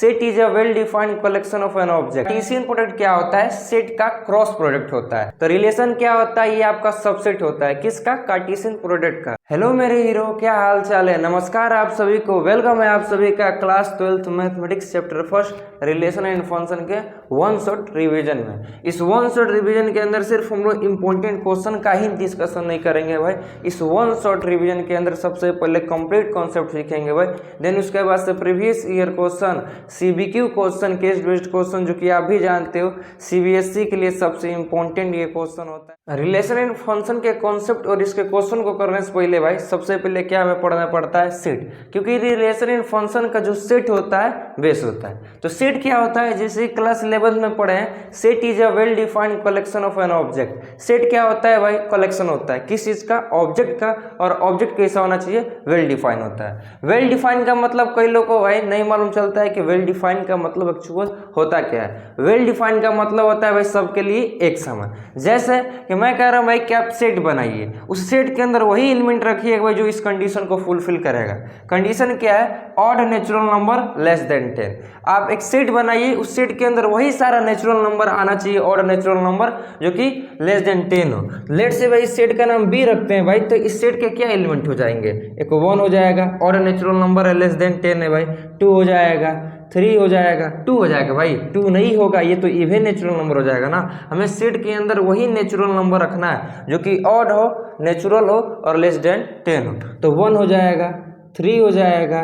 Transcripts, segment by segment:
Set is a well defined collection of an object. Cartesian product क्या होता है? Set का क्रॉस प्रोडक्ट होता है। तो रिलेशन क्या होता है? ये आपका सबसेट होता है। किसका? कार्टेशियन प्रोडक्ट का। हेलो मेरे हीरो, क्या हाल चाल है? नमस्कार आप सभी को, वेलकम है आप सभी का class 12th mathematics chapter first relation and function के वन शॉट रिवीजन में। इस वन शॉट रिवीजन के अंदर सिर्फ हम लोग इंपॉर्टेंट क्वेश्चन का ही डिस्कशन नहीं करेंगे भाई। इस वन शॉट रिवीजन के अंदर सबसे पहले कंप्लीट कॉन्सेप्ट सीखेंगे भाई, देन उसके बाद से previous year question, CBQ question, case based question, जो कि आप भी जानते हो सीबीएसई के लिए सबसे इंपॉर्टेंट ये क्वेश्चन होता है। रिलेशन एंड फंक्शन के कॉन्सेप्ट और इसके क्वेश्चन को करने से पहले भाई सबसे पहले क्या हमें पढ़ना पड़ता है? सेट। क्योंकि रिलेशन एंड फंक्शन का जो सेट होता है बेस होता है। तो सेट क्या होता है? जैसे क्लास 11 में पढ़े हैं, set is a well defined collection of an object. Set क्या होता है भाई? कलेक्शन होता है किस चीज का? ऑब्जेक्ट का। और ऑब्जेक्ट कैसा होना चाहिए? वेल डिफाइन होता है। वेल डिफाइन का मतलब कई लोगों को भाई नहीं मालूम चलता है कि वेल डिफाइन का मतलब एक्चुअल होता क्या है। वेल डिफाइन का मतलब होता है भाई सबके लिए एक समान। जैसे कि मैं कह रहा हूं भाई कि आप सेट बनाइए, उस सेट के अंदर वही एलिमेंट रखिए भाई जो इस कंडीशन को फुलफिल करेगा। कंडीशन क्या है? Odd natural number less than 10। आप एक सेट बनाइए, उस सेट के अंदर वही सारा नेचुरल नंबर आना चाहिए, ऑड नेचुरल नंबर जो कि लेस देन 10 हो। लेट से भाई सेट का नाम बी रखते हैं भाई, तो इस सेट के क्या एलिमेंट हो जाएंगे? एक 1 हो जाएगा, ऑड नेचुरल नंबर है, लेस देन 10 है भाई, 2 हो जाएगा, 3 हो जाएगा, 2 हो जाएगा भाई, 2 नहीं होगा, ये तो इवन नेचुरल नंबर हो जाएगा ना। हमें सेट के अंदर वही नेचुरल नंबर रखना है जो कि ऑड हो, नेचुरल हो और लेस देन 10 हो। तो 1 हो जाएगा, 3 हो जाएगा,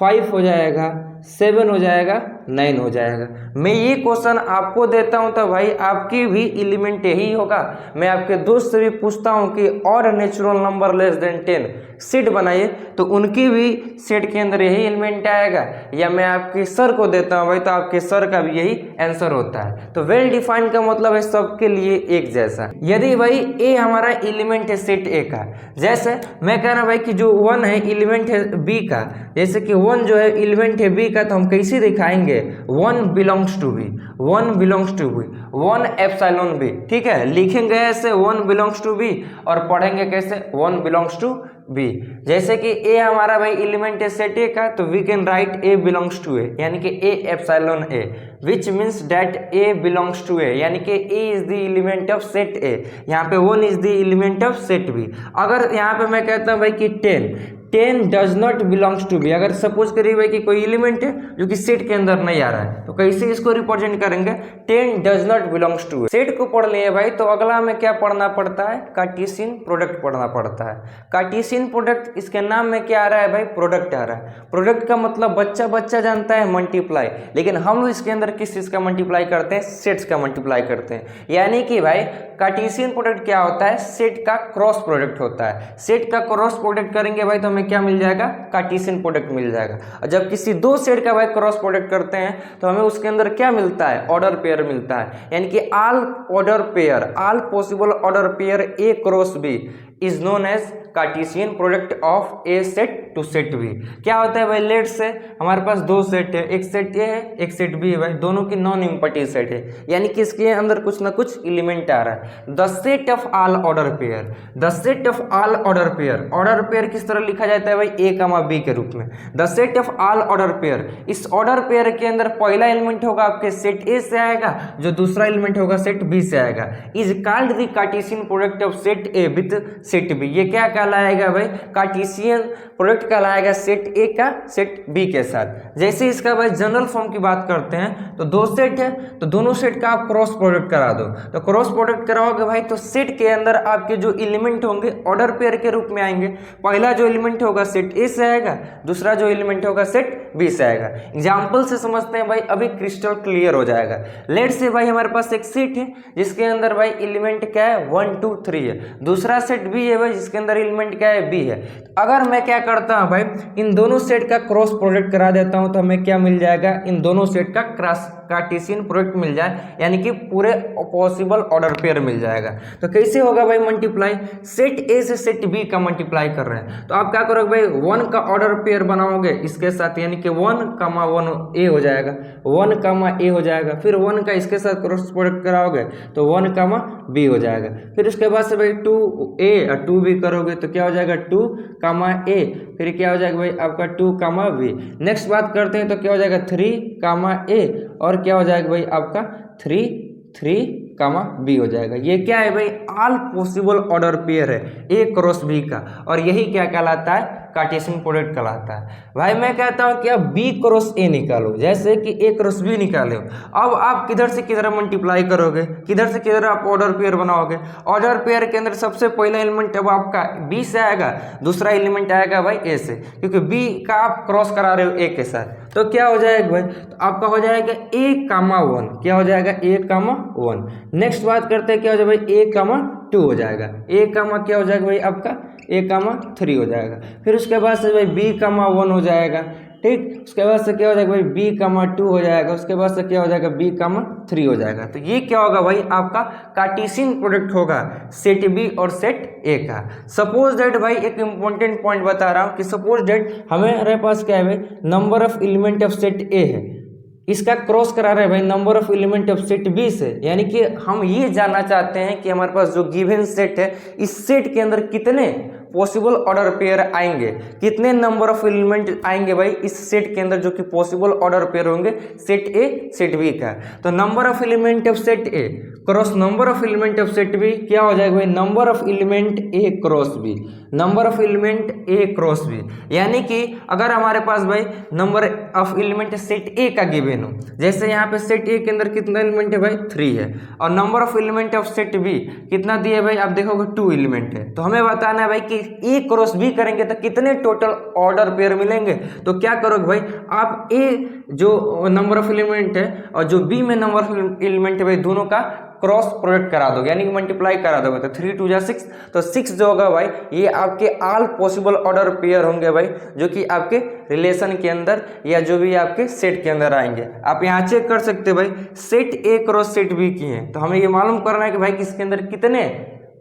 5 हो जाएगा, 7 हो जाएगा, 9 हो जाएगा। मैं ये क्वेश्चन आपको देता हूं तो भाई आपकी भी एलिमेंट यही होगा। मैं आपके दोस्त से भी पूछता हूं कि odd natural number less than 10 set बनाइए, तो उनकी भी सेट के अंदर यही एलिमेंट आएगा। या मैं आपके सर को देता हूं भाई, तो आपके सर का भी यही आंसर होता है। तो वेल डिफाइन का मतलब है सबके लिए एक जैसा। यदि भाई ए हमारा एलिमेंट है सेट ए का, जैसे मैं कह रहा भाई कि जो 1 है एलिमेंट है बी का, जैसे कि 1 जो है एलिमेंट है बी का, तो हम कैसे दिखाएंगे? 1 belongs to B, 1 belongs to B, 1 epsilon B. ठीक है, लिखेंगे ऐसे 1 बिलोंग्स टू बी और पढ़ेंगे कैसे? 1 बिलोंग्स टू बी। जैसे कि ए हमारा भाई एलिमेंट है सेट ए का, तो we can write A belongs to A, यानी कि A epsilon A, which means that A belongs to A, यानी कि ए is the element of set A. यहाँ पे 1 is the element of set B. अगर यहाँ पे मैं कहता हूँ भाई कि 10 does not belongs to B, अगर सपोज करिए भाई कि कोई एलिमेंट है जो कि सेट के अंदर नहीं आ रहा है, तो कैसे इसको रिप्रेजेंट करेंगे? 10 does not belongs to. Set को पढ़ लिए भाई, तो अगला हमें क्या पढ़ना पड़ता है? कार्टेशियन प्रोडक्ट पढ़ना पड़ता है। कार्टेशियन प्रोडक्ट, इसके नाम में क्या आ रहा है भाई? प्रोडक्ट आ रहा है। प्रोडक्ट का मतलब बच्चा बच्चा जानता है मल्टीप्लाई, लेकिन हम इसके अंदर किस चीज का मल्टीप्लाई करते हैं? सेट्स का मल्टीप्लाई करते हैं। यानी कि भाई कार्टेशियन प्रोडक्ट क्या होता है? सेट का क्रॉस प्रोडक्ट होता है। सेट का क्रॉस प्रोडक्ट करेंगे भाई तो हमें क्या मिल जाएगा? कार्टेशियन प्रोडक्ट मिल जाएगा। और जब किसी दो सेट का भाई क्रॉस प्रोडक्ट करते हैं तो हमें उसके अंदर क्या मिलता है? ऑर्डर पेयर मिलता है। यानी कि all order pair, all possible order pair A cross B is known as Cartesian product of A set to set B. क्या होता है भाई? लेट से हमारे पास दो सेट है, एक सेट ए है, एक सेट बी है भाई, दोनों की नॉन इम्पटी सेट है, यानी कि इसके अंदर कुछ ना कुछ एलिमेंट आ रहा है। The set of all order pair, the set of all order pair, order pair किस तरह लिखा जाता है भाई? ए कमा बी के रूप में। The set of all order pair, इस ऑर्डर पेयर के अंदर पहला एलिमेंट होगा आपके सेट ए से आएगा, जो दूसरा एलिमेंट होगा सेट बी से आएगा, is called the Cartesian product of set A with set B. ये क्या कहलाएगा भाई? कार्टेशियन प्रोडक्ट कहलाएगा सेट ए का सेट बी के साथ। जैसे इसका भाई जनरल फॉर्म की बात करते हैं, तो दो सेट है तो दोनों सेट का आप क्रॉस प्रोडक्ट करा दो। तो क्रॉस प्रोडक्ट कराओगे भाई तो सेट के अंदर आपके जो एलिमेंट होंगे ऑर्डर पेयर के रूप में आएंगे। पहला जो एलिमेंट होगा सेट ए से आएगा, दूसरा जो एलिमेंट होगा सेट बी से आएगा। एग्जाम्पल से समझते हैं भाई, अभी क्रिस्टल क्लियर हो जाएगा। लेट से भाई हमारे पास एक सेट है जिसके अंदर भाई एलिमेंट क्या है? 1 2 3 है। दूसरा सेट बी है भाई जिसके अंदर एलिमेंट क्या है? बी है। अगर मैं क्या करता हूं भाई, इन दोनों सेट का क्रॉस प्रोडक्ट करा देता हूं, तो हमें क्या मिल जाएगा? इन दोनों सेट का कार्टेशियन प्रोडक्ट मिल जाए, यानी कि पूरे पॉसिबल ऑर्डर पेयर मिल जाएगा। तो कैसे होगा भाई मल्टीप्लाई? सेट ए से सेट बी का मल्टीप्लाई कर रहे हैं, तो आप क्या करोगे भाई? 1 का ऑर्डर पेयर बनाओगे इसके साथ, यानी कि 1 कमा 1 ए हो जाएगा, 1 कमा ए हो जाएगा। फिर 1 का इसके साथ क्रॉस प्रोडक्ट कराओगे तो 1 कमा बी हो जाएगा। फिर उसके बाद से भाई 2 ए और 2 बी करोगे तो क्या हो जाएगा 2 कामा ए, फिर क्या हो जाएगा भाई आपका 2 कामा बी। नेक्स्ट बात करते हैं तो क्या हो जाएगा 3 कामा ए और क्या हो जाएगा भाई आपका 3 कामा बी हो जाएगा। ये क्या है भाई, ऑल पॉसिबल ऑर्डर पेयर है ए क्रॉस बी का, और यही क्या कहलाता है, कार्टेशियन प्रोडक्ट कहलाता है। भाई मैं कहता हूं कि आप बी क्रॉस ए निकालो, जैसे कि ए क्रॉस बी निकाले हो, अब आप किधर से किधर मल्टीप्लाई करोगे, किधर से किधर आप ऑर्डर पेयर बनाओगे। ऑर्डर पेयर के अंदर सबसे पहला एलिमेंट अब आपका बी से आएगा, दूसरा एलिमेंट आएगा भाई ए से, क्योंकि बी का आप क्रॉस करा रहे हो ए के साथ। तो क्या हो जाएगा भाई, तो आपका हो जाएगा ए कामा 1, क्या हो जाएगा ए कामा 1। नेक्स्ट बात करते हैं क्या हो जाएगा भाई ए कामा 2 हो जाएगा, ए कामा क्या हो जाएगा भाई आपका ए कामा 3 हो जाएगा। फिर उसके बाद से भाई बी कामा 1 हो जाएगा, ठीक। उसके बाद से क्या हो जाएगा भाई बी कामा 2 हो जाएगा, उसके बाद से क्या हो जाएगा बी कामा 3 हो जाएगा। तो ये क्या होगा भाई आपका कार्टेशियन प्रोडक्ट होगा सेट बी और सेट ए का। सपोज दैट भाई एक इंपॉर्टेंट पॉइंट बता रहा हूँ कि सपोज दैट हमारे पास क्या है भाई, number of element of set A है, इसका क्रॉस करा रहे हैं भाई number of element of set B से, यानी कि हम ये जानना चाहते हैं कि हमारे पास जो गिवन सेट है इस सेट के अंदर कितने पॉसिबल ऑर्डर पेयर आएंगे, कितने नंबर ऑफ एलिमेंट आएंगे भाई इस सेट के अंदर जो कि पॉसिबल ऑर्डर पेयर होंगे सेट ए सेट बी का। तो number of element of set A cross number of element of set B क्या हो जाएगा भाई, number of element A cross B, number of element A cross B. यानी कि अगर हमारे पास भाई number of element set A का गिवन हो, जैसे यहाँ पे सेट ए के अंदर कितना एलिमेंट है भाई 3 है, और number of element of set B कितना दिए भाई, आप देखोगे 2 एलिमेंट है। तो हमें बताना है भाई कि ए क्रॉस बी करेंगे तो कितने टोटल ऑर्डर पेयर मिलेंगे। तो क्या करोगे भाई, आप ए जो नंबर ऑफ एलिमेंट है और जो बी में नंबर ऑफ एलिमेंट है भाई दोनों का क्रॉस प्रोडक्ट करा दोगे, यानी कि मल्टीप्लाई करा दोगे। तो 3 2 जा 6, तो 6 जो होगा भाई ये आपके ऑल पॉसिबल ऑर्डर पेयर होंगे भाई, जो कि आपके रिलेशन के अंदर या जो भी आपके सेट के अंदर आएंगे। आप यहाँ चेक कर सकते हो भाई set A cross set B की है, तो हमें ये मालूम करना है कि भाई किसके अंदर कितने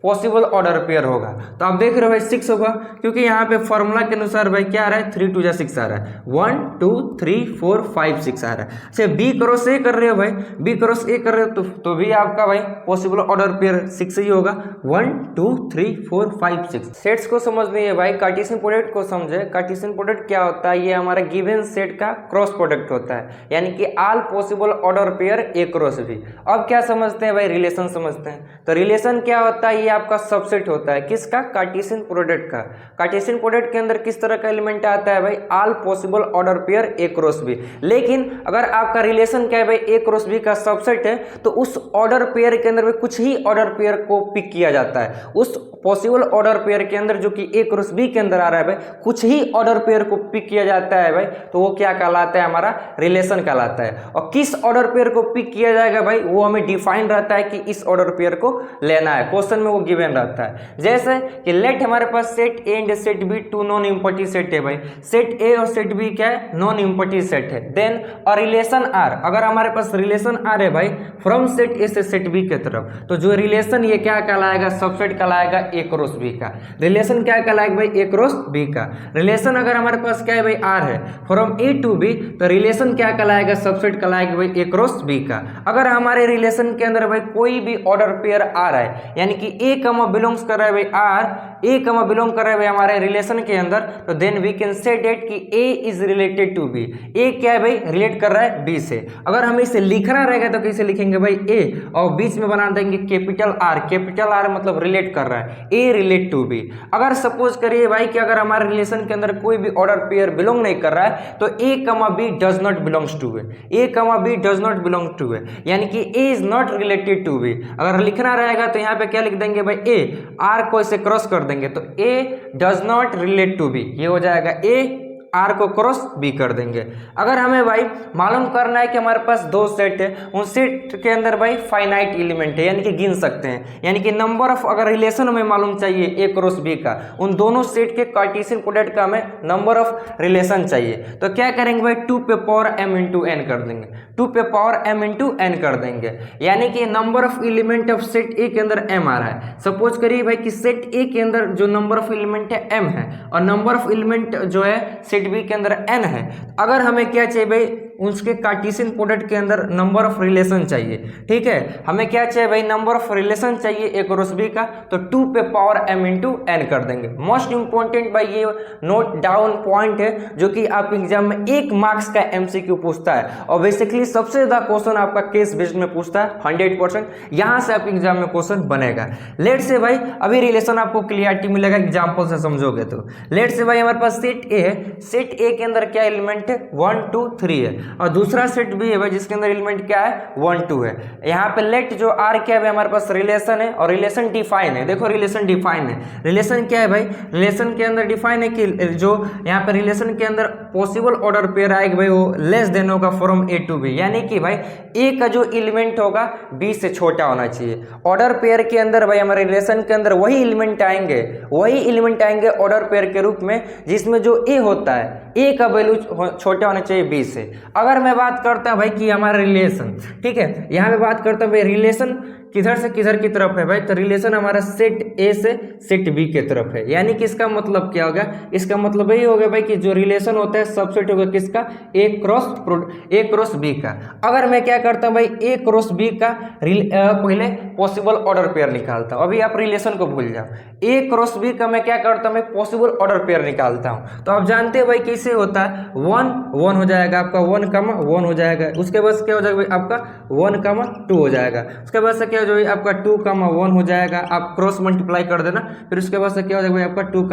पॉसिबल ऑर्डर पेयर होगा। तो आप देख रहे हो भाई 6 होगा, क्योंकि यहाँ पे फॉर्मूला के अनुसार भाई क्या आ रहा है 3 2 जा 6 आ रहा है, 1 2 3 4 5 6 आ रहा है। अच्छा बी क्रॉस ए कर रहे हो भाई, बी क्रॉस ए कर रहे हो तो भी आपका भाई पॉसिबल ऑर्डर पेयर 6 ही होगा, 1 2 3 4 5 6। सेट्स को समझनी है भाई, कार्टेशियन प्रोडक्ट को समझे। कार्टेशियन प्रोडक्ट क्या होता है, ये हमारा गिवन सेट का क्रॉस प्रोडक्ट होता है, यानी कि all possible order pair A cross B. अब क्या समझते हैं भाई, रिलेशन समझते हैं। तो रिलेशन क्या होता है, आपका सबसेट होता है किसका, कार्टेशियन प्रोडक्ट का। कार्टेशियन प्रोडक्ट के अंदर किस तरह का एलिमेंट आता है भाई, all possible order pair A cross B. लेकिन अगर आपका रिलेशन क्या है भाई, ए क्रॉस बी का सबसेट है, तो उस ऑर्डर पेयर के अंदर कुछ ही ऑर्डर पेयर को पिक किया जाता है। उस पॉसिबल ऑर्डर पेयर के अंदर जो कि ए क्रॉस बी के अंदर आ रहा है भाई, कुछ ही ऑर्डर पेयर को पिक किया जाता है भाई, तो वो क्या कहलाता है, हमारा रिलेशन कहलाता है। और किस ऑर्डर पेयर को पिक किया जाएगा भाई, वो हमें डिफाइन रहता है कि इस ऑर्डर पेयर को लेना है, क्वेश्चन में वो गिवन रहता है। जैसे कि लेट हमारे पास set A and set B two non important set है भाई, सेट ए और सेट बी क्या है, नॉन इम्पॉर्टेंट सेट है। देन और रिलेशन आर, अगर हमारे पास रिलेशन आर है भाई फ्रॉम सेट ए से सेट बी की तरफ, तो जो रिलेशन ये क्या कहलाएगा, सबसेट कहलाएगा ए क्रॉस बी का। रिलेशन क्या कहलाएगा भाई, ए क्रॉस बी का। रिलेशन अगर हमारे पास क्या है भाई, आर है फ्रॉम ए टू बी, तो रिलेशन क्या कहलाएगा, सबसेट कहलाएगा भाई ए क्रॉस बी का। अगर हमारे रिलेशन के अंदर भाई कोई भी ऑर्डर पेयर आ रहा है, यानी कि ए कमा बिलोंग्स कर रहा है भाई आर, ए कमा बिलोंग कर रहा है भाई हमारे रिलेशन के अंदर, तो then we can say that A A is related to बी। ए क्या है भाई, रिलेट कर रहा है बी से। अगर हमें इसे लिखना रहेगा तो कैसे लिखेंगे भाई, ए और बीच में बना देंगे कैपिटल आर, कैपिटल आर मतलब रिलेट कर रहा है, ए रिलेट टू बी। अगर सपोज करिए भाई कि अगर हमारे रिलेशन के अंदर कोई भी ऑर्डर पेयर बिलोंग नहीं कर रहा है, तो A comma B does not belongs to A, A comma B does not belong to A, यानी कि ए is not related to B. अगर लिखना रहेगा तो यहाँ पे क्या लिख देंगे भाई, ए आर को इसे क्रॉस कर देंगे, तो A does not relate to B, ये हो जाएगा ए आर को क्रॉस बी कर देंगे। अगर हमें भाई मालूम करना है कि हमारे पास दो सेट है, उन सेट के अंदर भाई फाइनाइट एलिमेंट है, यानी कि गिन सकते हैं, यानी कि नंबर ऑफ, अगर रिलेशन हमें मालूम चाहिए ए क्रॉस बी का, उन दोनों सेट के कार्टेशियन प्रोडक्ट का हमें नंबर ऑफ रिलेशन चाहिए, तो क्या करेंगे भाई 2 पे पावर m इंटू एन कर देंगे, 2 पे पावर m इंटू एन कर देंगे, यानी कि number of element of set ए के अंदर m आ रहा है। सपोज करिए भाई कि सेट ए के अंदर जो नंबर ऑफ एलिमेंट है m है, और नंबर ऑफ एलिमेंट जो है सेट बी के अंदर n है। अगर हमें क्या चाहिए भाई, उसके कार्टेशियन प्रोडक्ट के अंदर नंबर ऑफ रिलेशन चाहिए। ठीक है, हमें क्या चाहिए भाई, नंबर ऑफ रिलेशन चाहिए ए क्रॉस बी का, तो 2 पे पावर m इंटू एन कर देंगे। मोस्ट इंपॉर्टेंट भाई ये नोट डाउन पॉइंट है जो कि आप एग्जाम में 1 मार्क्स का एमसीक्यू पूछता है और बेसिकली सबसे ज्यादा क्वेश्चन आपका केस बेस्ड में पूछता है 100%। यहां से आप एग्जाम में क्वेश्चन बनेगा। लेट से भाई अभी रिलेशन आपको क्लियरिटी मिलेगा एग्जाम्पल से समझोगे तो। लेट से भाई हमारे पास सेट ए है, सेट ए के अंदर क्या एलिमेंट है 1 2 3 है और दूसरा सेट बी है भाई जिसके अंदर एलिमेंट क्या है 1 2 है। यहाँ पे लेट जो आर क्या है हमारे पास रिलेशन है और रिलेशन डिफाइन है। देखो रिलेशन डिफाइन है, रिलेशन क्या है भाई, रिलेशन के अंदर डिफाइन है कि जो यहाँ पे रिलेशन के अंदर पॉसिबल ऑर्डर पेयर आएगा भाई वो लेस देन होगा फ्रॉम ए टू बी, यानी कि भाई ए का जो एलिमेंट होगा बी से छोटा होना चाहिए। ऑर्डर पेयर के अंदर भाई हमारे रिलेशन के अंदर वही एलिमेंट आएंगे ऑर्डर पेयर के रूप में जिसमें जो ए होता है ए का वैल्यू छोटा होना चाहिए बी से। अगर मैं बात करता हूं भाई कि हमारा रिलेशन, ठीक है, यहाँ पे बात करता हूं भाई रिलेशन किधर से किधर की तरफ है भाई, तो रिलेशन हमारा सेट ए से सेट बी के तरफ है। यानी कि इसका मतलब क्या होगा, इसका मतलब यही होगा भाई कि जो रिलेशन होता है सबसेट होगा किसका, ए क्रॉस बी का। अगर मैं क्या करता हूं भाई ए क्रॉस बी का पहले पॉसिबल ऑर्डर पेयर निकालता हूं। अभी आप रिलेशन को भूल जाओ, ए क्रॉस बी का मैं क्या करता हूं मैं पॉसिबल ऑर्डर पेयर निकालता हूं। तो आप जानते हैं भाई कैसे होता है, 1 1 हो जाएगा आपका, 1 1 हो जाएगा। उसके बाद क्या हो जाएगा भाई आपका 1 2 हो जाएगा। उसके बाद से क्या जो है आपका 2 1 हो जाएगा, आप क्रॉस मल्टीप्लाई कर देना, फिर उसके बाद से क्या हो जाएगा भाई आपका 2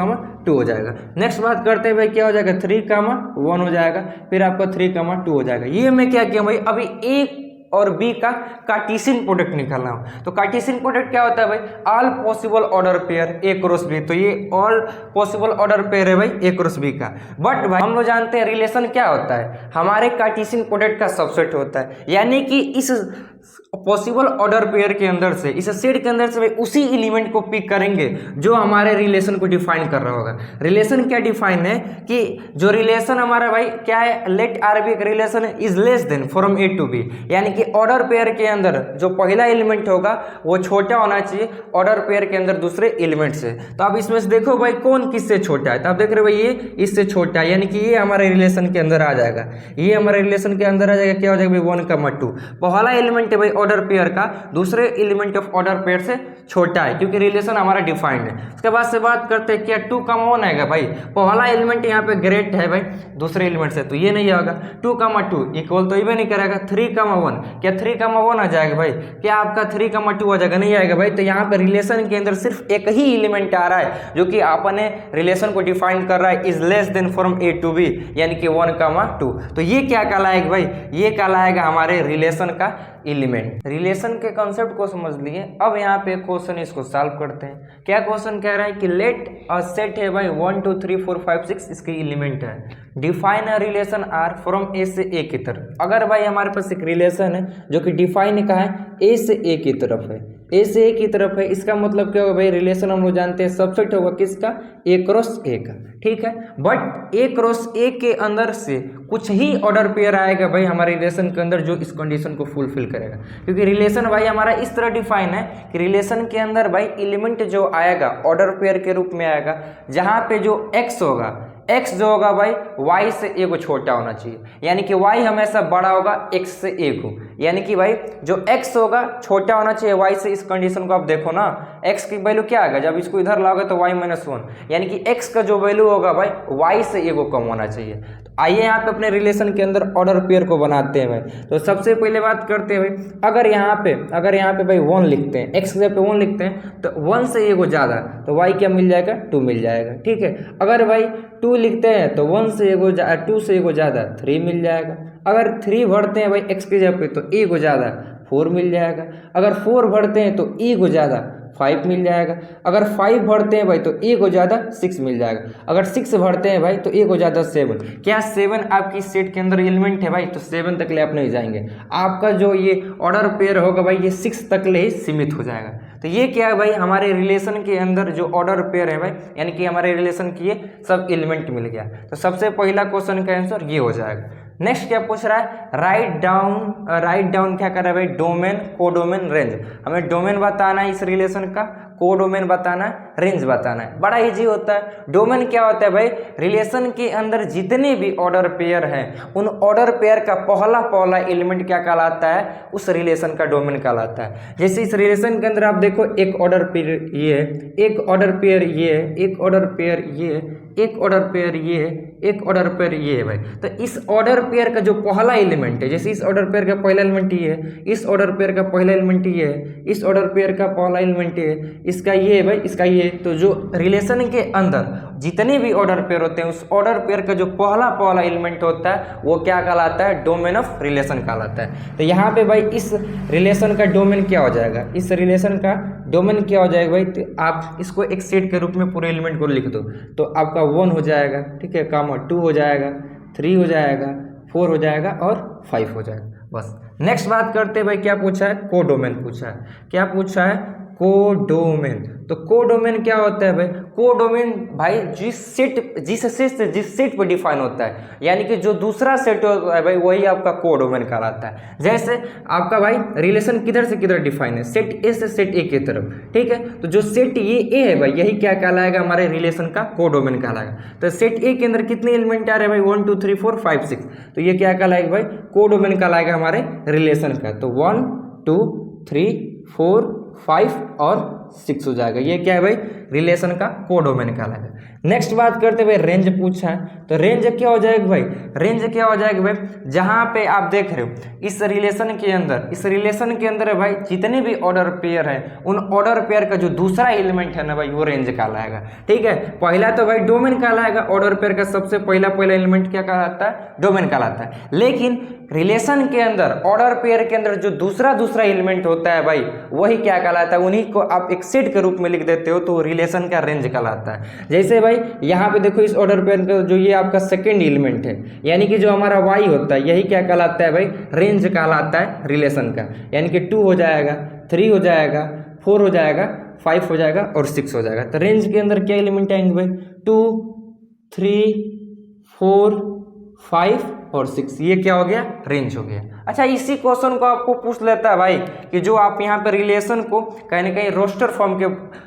2 हो जाएगा। नेक्स्ट बात करते हैं भाई क्या हो जाएगा 3 1 हो जाएगा, फिर आपका 3 2 हो जाएगा। ये मैं क्या किया भाई अभी ए और बी का कार्टेशियन प्रोडक्ट निकालना हो। तो कार्टेशियन प्रोडक्ट क्या होता है भाई, all possible order pair A cross B. तो ये ऑल पॉसिबल ऑर्डर पेयर है भाई ए क्रॉस बी का। बट भाई हम लोग जानते हैं रिलेशन क्या होता है, हमारे कार्टेशियन प्रोडक्ट का सबसेट होता है। यानी कि इस पॉसिबल ऑर्डर पेयर के अंदर से, इस सेट के अंदर से भाई उसी एलिमेंट को पिक करेंगे जो हमारे रिलेशन को डिफाइन कर रहा होगा। रिलेशन क्या डिफाइन है कि जो रिलेशन हमारा भाई क्या है, let R be relation is less than from A to B, यानी कि ऑर्डर पेयर के अंदर जो पहला एलिमेंट होगा वो छोटा होना चाहिए ऑर्डर पेयर के अंदर दूसरे एलिमेंट से। तो आप इसमें से देखो भाई कौन किससे छोटा है, तो आप देख रहे हो भाई ये इससे छोटा है, यानी कि ये हमारे रिलेशन के अंदर आ जाएगा, ये हमारे रिलेशन के अंदर आ जाएगा। क्या हो जाएगा भाई 1 2, पहला एलिमेंट है भाई ऑर्डर पेयर का दूसरे एलिमेंट ऑफ ऑर्डर पेयर से छोटा है क्योंकि रिलेशन हमारा डिफाइंड है। उसके बाद से बात करते हैं क्या 2 1 आएगा भाई, पहला एलिमेंट यहाँ पे ग्रेट है भाई दूसरे एलिमेंट से, तो ये नहीं होगा। 2 2 इक्वल तो ये भी नहीं करेगा। 3 1, क्या 3 1 आ जाएगा भाई, क्या आपका 3 2 आ जाएगा, नहीं आएगा भाई। तो यहाँ पे रिलेशन के अंदर सिर्फ एक ही एलिमेंट आ रहा है जो कि आपने रिलेशन को डिफाइन कर रहा है, is less than from A to B, यानी कि 1 2। तो ये क्या कहलाएगा भाई, ये कहलाएगा हमारे रिलेशन का एलिमेंट। रिलेशन के कॉन्सेप्ट को समझ लिए। अब यहाँ पे क्वेश्चन इसको सॉल्व करते हैं। क्या क्वेश्चन कह रहा है कि लेट अ सेट है भाई 1 2 3 4 5 6 इसके एलिमेंट है, define a relation R from A से ए की तरफ। अगर भाई हमारे पास एक रिलेशन है जो कि डिफाइन कहाँ है, ए से ए की तरफ है, ए से ए की तरफ है, इसका मतलब क्या होगा भाई, रिलेशन हम लोग जानते हैं सबसेट होगा किसका, ए क्रॉस ए का। ठीक है, बट ए क्रॉस ए के अंदर से कुछ ही ऑर्डर पेयर आएगा भाई हमारे रिलेशन के अंदर जो इस कंडीशन को फुलफिल करेगा। क्योंकि रिलेशन भाई हमारा इस तरह डिफाइन है कि रिलेशन के अंदर भाई एलिमेंट जो आएगा ऑर्डर पेयर के रूप में आएगा, जहां पे जो एक्स होगा, x जो होगा भाई y से a को छोटा होना चाहिए, यानी कि y हमेशा बड़ा होगा x से a को, यानी कि भाई जो x होगा छोटा होना चाहिए y से। इस कंडीशन को आप देखो ना, x की वैल्यू क्या आएगा, जब इसको इधर लाओगे तो y -1, यानी कि x का जो वैल्यू होगा भाई y से a को कम होना चाहिए। तो आइए यहाँ पे अपने रिलेशन के अंदर ऑर्डर पेयर को बनाते हैं भाई। तो सबसे पहले बात करते हैं भाई, अगर यहाँ पे भाई 1 लिखते हैं, x की जगह पे 1 लिखते हैं तो 1 से a को ज़्यादा, तो y क्या मिल जाएगा, 2 मिल जाएगा। ठीक है, अगर भाई 2 लिखते हैं तो 2 से a को ज़्यादा 3 मिल जाएगा। अगर 3 भरते हैं भाई x की जगह पे तो a को ज़्यादा 4 मिल जाएगा। अगर 4 भरते हैं तो a को ज़्यादा 5 मिल जाएगा। अगर 5 भरते हैं भाई तो a को ज़्यादा 6 मिल जाएगा। अगर 6 भरते हैं भाई तो a को ज़्यादा 7। क्या 7 आपकी सेट के अंदर एलिमेंट है भाई, तो 7 तक ले आप नहीं जाएंगे, आपका जो ये ऑर्डर पेयर होगा भाई ये 6 तक ले ही सीमित हो जाएगा। तो ये क्या है भाई, हमारे रिलेशन के अंदर जो ऑर्डर पेयर है भाई, यानी कि हमारे रिलेशन की ये सब एलिमेंट मिल गया। तो सबसे पहला क्वेश्चन का आंसर ये हो जाएगा। नेक्स्ट क्या पूछ रहा है, राइट डाउन क्या कर रहा है भाई, डोमेन, कोडोमेन, रेंज। हमें डोमेन बताना है इस रिलेशन का, कोडोमेन बताना है, रेंज बताना है, बड़ा इजी होता है। डोमेन क्या होता है भाई, रिलेशन के अंदर जितने भी ऑर्डर पेयर हैं उन ऑर्डर पेयर का पहला पहला एलिमेंट क्या कहलाता है, उस रिलेशन का डोमेन कहलाता है। जैसे इस रिलेशन के अंदर आप देखो एक ऑर्डर पेयर ये, एक ऑर्डर पेयर ये, एक ऑर्डर पेयर ये, एक ऑर्डर पेयर ये, एक ऑर्डर पेयर ये है भाई। तो इस ऑर्डर पेयर का जो पहला एलिमेंट है, जैसे इस ऑर्डर पेयर का पहला एलिमेंट ये है, इस ऑर्डर पेयर का पहला एलिमेंट ये है, इस ऑर्डर पेयर का पहला एलिमेंट ये है, इसका ये है भाई, इसका ये है। तो जो रिलेशन के अंदर जितने भी ऑर्डर पेयर होते हैं उस ऑर्डर पेयर का जो पहला पहला एलिमेंट होता है वो क्या कहलाता है, डोमेन ऑफ रिलेशन कहलाता है। तो यहाँ पे भाई इस रिलेशन का डोमेन क्या हो जाएगा, इस रिलेशन का डोमेन क्या हो जाएगा भाई, तो आप इसको एक सेट के रूप में पूरे एलिमेंट को लिख दो। तो आपका 1 हो जाएगा, ठीक है, कामा 2 हो जाएगा, 3 हो जाएगा, 4 हो जाएगा और 5 हो जाएगा। बस नेक्स्ट बात करते हैं भाई, क्या पूछा है, कोडोमेन पूछा है। क्या पूछा है, कोडोमेन। तो कोडोमेन क्या होता है भाई, कोडोमेन भाई जिस सेट पर डिफाइन होता है, यानी कि जो दूसरा सेट होता है भाई वही आपका कोडोमेन कहलाता है। जैसे आपका भाई रिलेशन किधर से किधर डिफाइन है, सेट ए से सेट ए की तरफ, ठीक है। तो जो सेट ये ए है भाई यही क्या कहलाएगा, हमारे रिलेशन का कोडोमेन कहलाएगा। तो सेट ए के अंदर कितने एलिमेंट आ रहे हैं भाई, 1 2 3 4 5 6, तो ये क्या कहलाएगा भाई, कोडोमेन कहलाएगा हमारे रिलेशन का। तो 1 2 3 4 5 और 6 हो जाएगा, ये क्या है भाई, रिलेशन का कोडोमेन कहलाएगा। नेक्स्ट बात करते भाई, रेंज पूछा है। तो रेंज क्या हो जाएगा भाई, रेंज क्या हो जाएगा भाई, जहां पे आप देख रहे हो इस रिलेशन के अंदर, इस रिलेशन के अंदर है भाई जितने भी ऑर्डर पेयर हैं उन ऑर्डर पेयर का जो दूसरा एलिमेंट है ना भाई वो रेंज कहलाएगा, ठीक है। पहला तो भाई डोमेन कहलाएगा, ऑर्डर पेयर का सबसे पहला एलिमेंट क्या कहलाता है, डोमेन कहलाता है। लेकिन रिलेशन के अंदर ऑर्डर पेयर के अंदर जो दूसरा एलिमेंट होता है भाई वही क्या कहलाता है, उन्हीं को आप एक सेट के रूप में लिख देते हो तो रिलेशन का रेंज कहलाता है। जैसे भाई यहाँ पे देखो इस ऑर्डर पेयर का जो ये आपका सेकंड एलिमेंट है, यानी कि जो हमारा y होता है यही क्या कहलाता है भाई, रेंज कहलाता है रिलेशन का। यानी कि 2 हो जाएगा, 3 हो जाएगा, 4 हो जाएगा, 5 हो जाएगा और 6 हो जाएगा। तो रेंज के अंदर क्या एलिमेंट आएंगे भाई, 2 3 4 5 और 6, ये क्या हो गया, रेंज हो गया। अच्छा, इसी क्वेश्चन को आपको पूछ लेता है भाई कि जो आप यहाँ पे रिलेशन को कहीं ना कहीं रोस्टर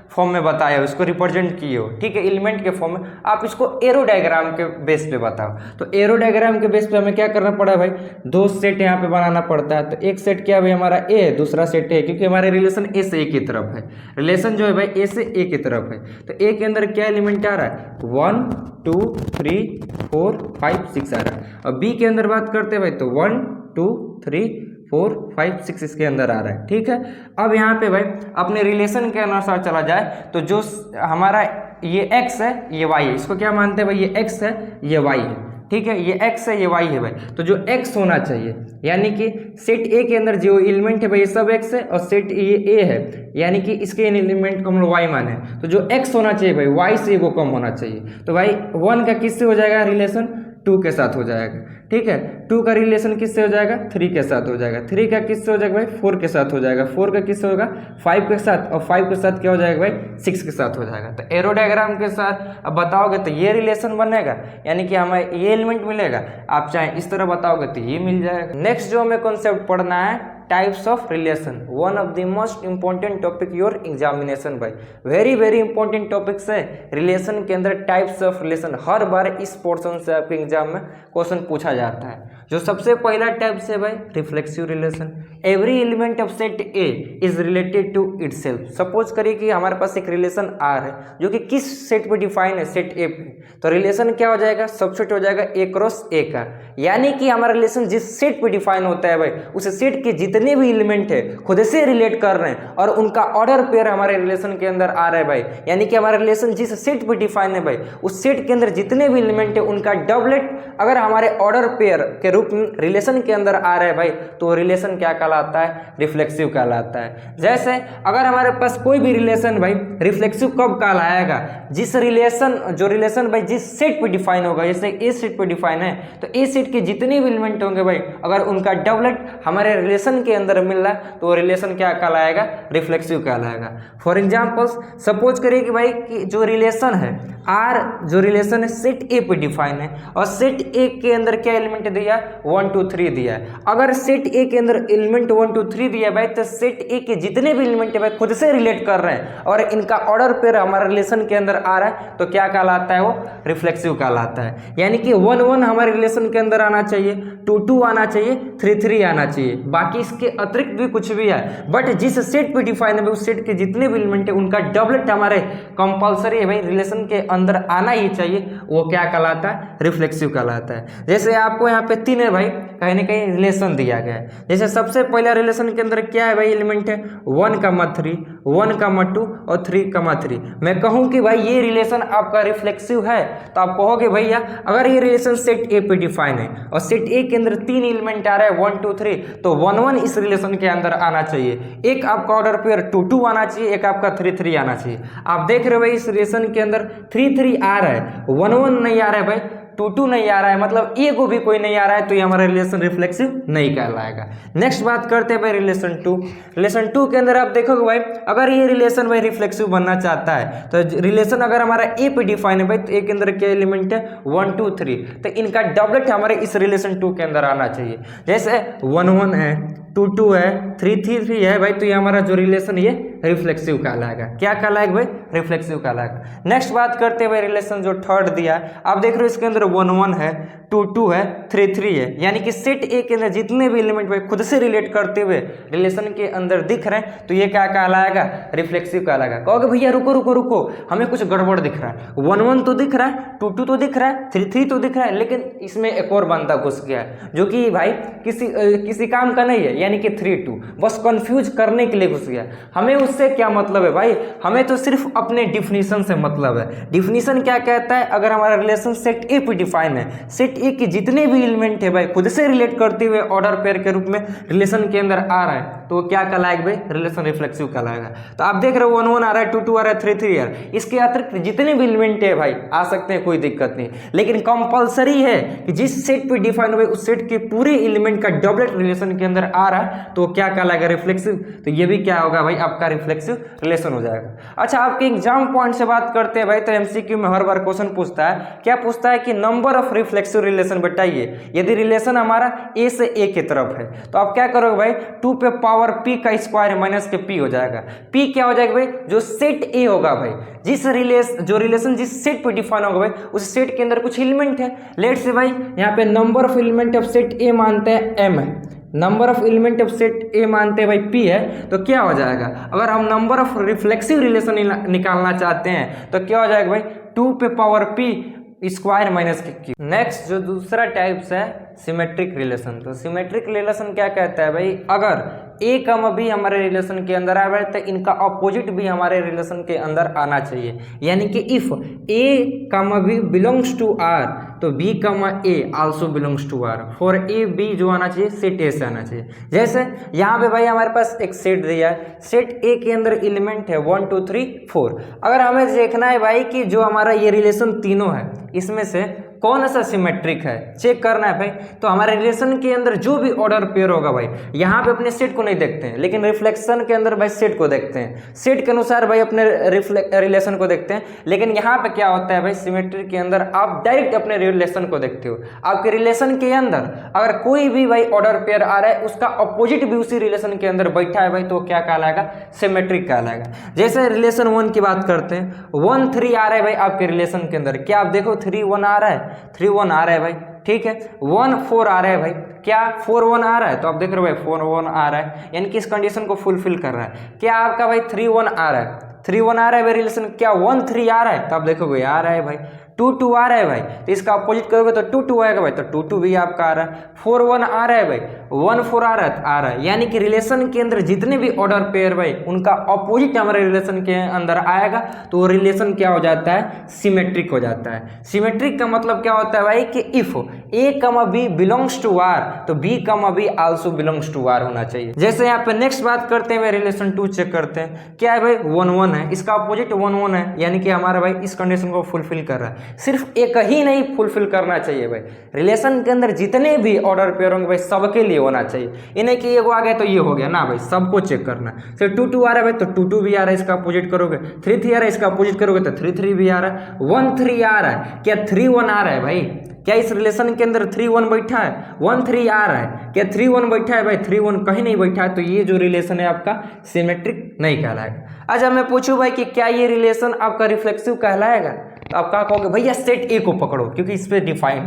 फॉर्म में बताए हो, इसको रिप्रेजेंट किए हो, ठीक है, एलिमेंट के फॉर्म में, आप इसको एरो डायग्राम के बेस पे बताओ। तो एरो डायग्राम के बेस पे हमें क्या करना पड़ा भाई, 2 सेट यहाँ पे बनाना पड़ता है। तो एक सेट क्या है भाई हमारा ए है, दूसरा सेट ए, क्योंकि हमारे रिलेशन ए से ए की तरफ है, रिलेशन जो है भाई ए से ए की तरफ है। तो ए के अंदर क्या एलिमेंट आ रहा है, 1 2 3 4 5 6 आ रहा है। और बी के अंदर बात करते हैं भाई तो 1 2 3 4 5 6 इसके अंदर आ रहा है, ठीक है। अब यहाँ पे भाई अपने रिलेशन के अनुसार चला जाए तो जो हमारा ये x है ये y है, इसको क्या मानते हैं भाई, ये x है ये y है, ठीक है, ये x है ये y है भाई। तो जो x होना चाहिए, यानी कि सेट A के अंदर जो एलिमेंट है भाई ये सब x है, और सेट ये A है यानी कि इसके एलिमेंट को हम लोग y माने। तो जो x होना चाहिए भाई y से वो कम होना चाहिए। तो भाई 1 का किससे हो जाएगा रिलेशन, 2 के साथ हो जाएगा, ठीक है। 2 का रिलेशन किससे हो जाएगा, 3 के साथ हो जाएगा। 3 का किससे हो जाएगा भाई, 4 के साथ हो जाएगा। 4 का किससे होगा, 5 के साथ, और 5 के साथ क्या हो जाएगा भाई, 6 के साथ हो जाएगा। तो एरो डायग्राम के साथ अब बताओगे तो ये रिलेशन बनेगा, यानी कि हमें ये एलिमेंट मिलेगा। आप चाहे इस तरह बताओगे तो ये मिल जाएगा। नेक्स्ट जो हमें कॉन्सेप्ट पढ़ना है, types of relation, one of the most important topic your examination भाई, वेरी इंपॉर्टेंट टॉपिक्स है रिलेशन के अंदर। टाइप्स ऑफ रिलेशन हर बार इस पोर्शन से आपके एग्जाम में क्वेश्चन पूछा जाता है। जो सबसे पहला टाइप से भाई reflexive relation, every element of set A is related to itself. Suppose करिए कि हमारे पास एक रिलेशन आर है जो कि किस सेट पे डिफाइन है, सेट ए पे, तो रिलेशन क्या हो जाएगा, सबसेट हो जाएगा ए क्रॉस ए का। यानी कि हमारा रिलेशन जिस सेट पे डिफाइन होता है भाई उस सेट के जितने भी एलिमेंट है खुद से रिलेट कर रहे हैं और उनका ऑर्डर पेयर हमारे रिलेशन के अंदर आ रहा है भाई। यानी कि हमारा रिलेशन जिस सेट पे डिफाइन है भाई उस सेट के अंदर जितने भी एलिमेंट है उनका डबलेट अगर हमारे ऑर्डर पेयर के रूप में रिलेशन के अंदर आ रहा है भाई तो रिलेशन क्या कहलाता है, रिफ्लेक्सिव कहलाता है। जैसे अगर हमारे पास कोई भी रिलेशन भाई रिफ्लेक्सिव कब कहलाएगा, जिस रिलेशन भाई जिस सेट पे डिफाइन होगा। जैसे ए सेट पे डिफाइन है तो ए सेट के जितने भी एलिमेंट होंगे भाई अगर उनका डबलेट हमारे रिलेशन के अंदर मिल रहा है तो रिलेशन क्या कहलाएगा, रिफ्लेक्सिव कहलाएगा। फॉर एग्जाम्पल सपोज करिए कि भाई कि जो रिलेशन है आर, जो रिलेशन है सेट ए पे डिफाइन है और सेट ए के अंदर क्या एलिमेंट दिया, 1 2 3 दिया है। अगर सेट ए के अंदर एलिमेंट 1 2 3 दिया है भाई, तो सेट ए के जितने भी एलिमेंट है भाई खुद से रिलेट कर रहे हैं और इनका ऑर्डर पेयर हमारा रिलेशन के अंदर आ रहा है, तो क्या कहलाता है, वो रिफ्लेक्सिव कहलाता है। यानी कि 1 1 हमारे रिलेशन के अंदर आना चाहिए, 2 2 आना चाहिए, 3 3 आना चाहिए, बाकी इसके अतिरिक्त भी कुछ भी है, बट जिस सेट पे डिफाइन है उस सेट के जितने भी एलिमेंट है उनका डबलेट हमारे कंपलसरी है भाई रिलेशन के अंदर आना ही चाहिए, वो क्या कहलाता है, रिफ्लेक्सिव कहलाता है। जैसे आपको यहाँ पे 3 है भाई, कहीं ना कहीं रिलेशन दिया गया है। जैसे सबसे पहला रिलेशन के अंदर क्या है भाई, एलिमेंट है 1 3 1 2 और 3 3। मैं कहूँ कि भाई ये रिलेशन आपका रिफ्लेक्सिव है, तो आप कहोगे भैया अगर ये रिलेशन सेट ए पे डिफाइन है और सेट ए के अंदर 3 एलिमेंट आ रहा है 1 2 3, तो 1 1 इस रिलेशन के अंदर आना चाहिए, एक आपका ऑर्डर पेयर 2 2 आना चाहिए, एक आपका 3 3 आना चाहिए। आप देख रहे हो भाई इस रिलेशन के अंदर 3 3 आ रहा है, 1 1 नहीं आ रहा है भाई, 2 2 नहीं आ रहा है, मतलब ए को भी कोई नहीं आ रहा है, तो ये हमारा रिलेशन रिफ्लेक्सिव नहीं कहलाएगा। नेक्स्ट बात करते हैं भाई रिलेशन 2। रिलेशन 2 के अंदर आप देखोगे भाई अगर ये रिलेशन भाई रिफ्लेक्सिव बनना चाहता है, तो रिलेशन अगर हमारा ए पे डिफाइन है भाई, तो ए के अंदर क्या एलिमेंट है 1 2 3, तो इनका डबलेट हमारे इस रिलेशन 2 के अंदर आना चाहिए। जैसे 1 1 है, 2 2 है, 3 3 है भाई, तो ये हमारा जो रिलेशन ये रिफ्लेक्सिव कहलाएगा। क्या कहलाएगा भाई, रिफ्लेक्सिव कहलाएगा। नेक्स्ट बात करते हैं भाई रिलेशन जो थर्ड दिया है, आप देख रहे हो इसके अंदर 1 1 है, 2 2 है, 3 3 है, यानी कि सेट ए के अंदर जितने भी एलिमेंट भाई खुद से रिलेट करते हुए रिलेशन के अंदर दिख रहे हैं, तो ये क्या कहलाएगा, रिफ्लेक्सिव कहलाएगा। कहोगे भैया रुको रुको रुको, हमें कुछ गड़बड़ दिख रहा है, 1 1 तो दिख रहा है, 2 2 तो दिख रहा है, 3 3 तो दिख रहा है, लेकिन इसमें एक और बंदा घुस गया है जो कि भाई किसी काम का नहीं है, यानी कि 3 2, बस कंफ्यूज करने के लिए घुस गया। हमें उससे क्या मतलब है भाई, हमें तो सिर्फ अपने डिफिनीशन से मतलब है। डिफिनीशन क्या कहता है, अगर हमारा रिलेशन सेट ए पे डिफाइन है, सेट ए के जितने भी एलिमेंट है भाई खुद से रिलेट करते हुए ऑर्डर पेयर के रूप में रिलेशन के अंदर आ रहा है, तो क्या कहलाएगा भाई, रिलेशन रिफ्लेक्सिव कहलाएगा। तो आप देख रहे हो 1 1 आ रहा है, 2 2 आ रहा है, 3 3 आ रहा है, इसके अतिरिक्त जितने भी एलिमेंट है भाई आ सकते हैं, कोई दिक्कत नहीं, लेकिन कंपलसरी है कि जिस सेट पे डिफाइन हुए उस सेट के पूरे एलिमेंट का डबलेट रिलेशन के अंदर आ रहा है, तो क्या कहलाएगा, रिफ्लेक्सिव। तो ये भी क्या होगा भाई, आपका रिफ्लेक्सिव रिलेशन हो जाएगा। अच्छा, आपके एग्जाम पॉइंट से बात करते हैं भाई, तो एमसीक्यू में हर बार क्वेश्चन पूछता है, क्या पूछता है कि नंबर ऑफ रिफ्लेक्सिव रिलेशन बताइए। यदि रिलेशन हमारा ए से ए की तरफ है, तो आप क्या करोगे भाई, 2 पे पावर p का स्क्वायर माइनस के p हो जाएगा। p क्या हो जाएगा भाई, जो सेट ए होगा भाई, जो रिलेशन जिस सेट पे डिफाइन होगा भाई, उस सेट के अंदर कुछ एलिमेंट है। लेट्स से भाई यहाँ पे number of element of set ए मानते हैं m है, number of element of set ए मानते हैं भाई p है, तो क्या हो जाएगा, अगर हम नंबर ऑफ रिफ्लेक्सिव रिलेशन निकालना चाहते हैं, तो क्या हो जाएगा भाई, 2 पे पावर p स्क्वायर माइनस के क्यूब। नेक्स्ट जो दूसरा टाइप्स है सिमेट्रिक रिलेशन। तो सिमेट्रिक रिलेशन क्या कहता है भाई, अगर ए कम भी हमारे रिलेशन के अंदर आ रहा है, तो इनका अपोजिट भी हमारे रिलेशन के अंदर आना चाहिए। यानी कि if A comma B belongs to R, तो B comma A also belongs to R. For A B जो आना चाहिए सेट ए से आना चाहिए। जैसे यहाँ पे भाई हमारे पास एक सेट दिया है, सेट ए के अंदर एलिमेंट है 1 2 3 4। अगर हमें देखना है भाई कि जो हमारा ये रिलेशन तीनों है इसमें से कौन सा सिमेट्रिक है, चेक करना है भाई, तो हमारे रिलेशन के अंदर जो भी ऑर्डर पेयर होगा भाई, यहाँ पे अपने सेट को नहीं देखते हैं, लेकिन रिफ्लेक्शन के अंदर भाई सेट को देखते हैं, सेट के अनुसार भाई अपने रिलेशन को देखते हैं। लेकिन यहाँ पे क्या होता है भाई, सिमेट्रिक के अंदर आप डायरेक्ट अपने रिलेशन को देखते हो। आपके रिलेशन के अंदर अगर कोई भी भाई ऑर्डर पेयर आ रहा है, उसका अपोजिट भी उसी रिलेशन के अंदर बैठा है भाई, तो क्या कहलाएगा, सिमेट्रिक कहलाएगा। जैसे रिलेशन 1 की बात करते हैं, 1 3 आ रहा है भाई आपके रिलेशन के अंदर, क्या आप देखो 3 1 आ रहा है, 3 1 आ रहा है भाई, ठीक है। 1 4 आ रहा है भाई, क्या 4 1 आ रहा है, तो आप देख रहे हो भाई 4 1 आ रहा है, यानी कि इस कंडीशन को फुलफिल कर रहा है। क्या आपका भाई 3 1 आ रहा है, 3 1 आ रहा है भाई रिलेशन, क्या 1 3 आ रहा है, तो आप देखोगे आ रहा है भाई। 2 2 आ रहा है भाई, तो इसका अपोजिट करोगे तो 2 2 आएगा भाई, तो 2 2 भी आपका आ रहा है। 4 1 आ रहा है भाई, 1 4 आ रहा है, यानी कि रिलेशन के अंदर जितने भी ऑर्डर पेयर भाई उनका अपोजिट हमारे रिलेशन के अंदर आएगा, तो रिलेशन क्या हो जाता है, सिमेट्रिक हो जाता है। सिमेट्रिक का मतलब क्या होता है भाई कि if A comma B belongs to R, तो B comma B also belongs to R होना चाहिए। जैसे यहाँ पे नेक्स्ट बात करते हैं, रिलेशन 2 चेक करते हैं, क्या है भाई 1 1 है, इसका अपोजिट 1 1 है, यानी कि हमारा भाई इस कंडीशन को फुलफिल कर रहा है। सिर्फ एक ही नहीं फुलफिल करना चाहिए भाई, रिलेशन के अंदर जितने भी ऑर्डर पेयर होंगे भाई सबके लिए होना चाहिए। इन्हें कि एगो आ गया तो ये हो गया ना भाई, सबको चेक करना। फिर 2 2 आ रहा है भाई, तो 2 2 भी आ रहा है, इसका अपोजिट करोगे। 3 3 आ रहा है, इसका अपोजिट करोगे तो 3 3 भी आ रहा है। 1 3 आ रहा है, क्या 3 1 आ रहा है भाई, क्या इस रिलेशन के अंदर 3 1 बैठा है? 1 3 आ रहा है, क्या 3 1 बैठा है भाई? 3 1 कहीं नहीं बैठा है, तो ये जो रिलेशन है आपका सिमेट्रिक नहीं कहलाएगा। अच्छा मैं पूछूं भाई कि क्या ये रिलेशन आपका रिफ्लेक्सिव कहलाएगा? तो आप क्या कहोगे? भैया सेट ए को पकड़ो, क्योंकि इस पे डिफाइन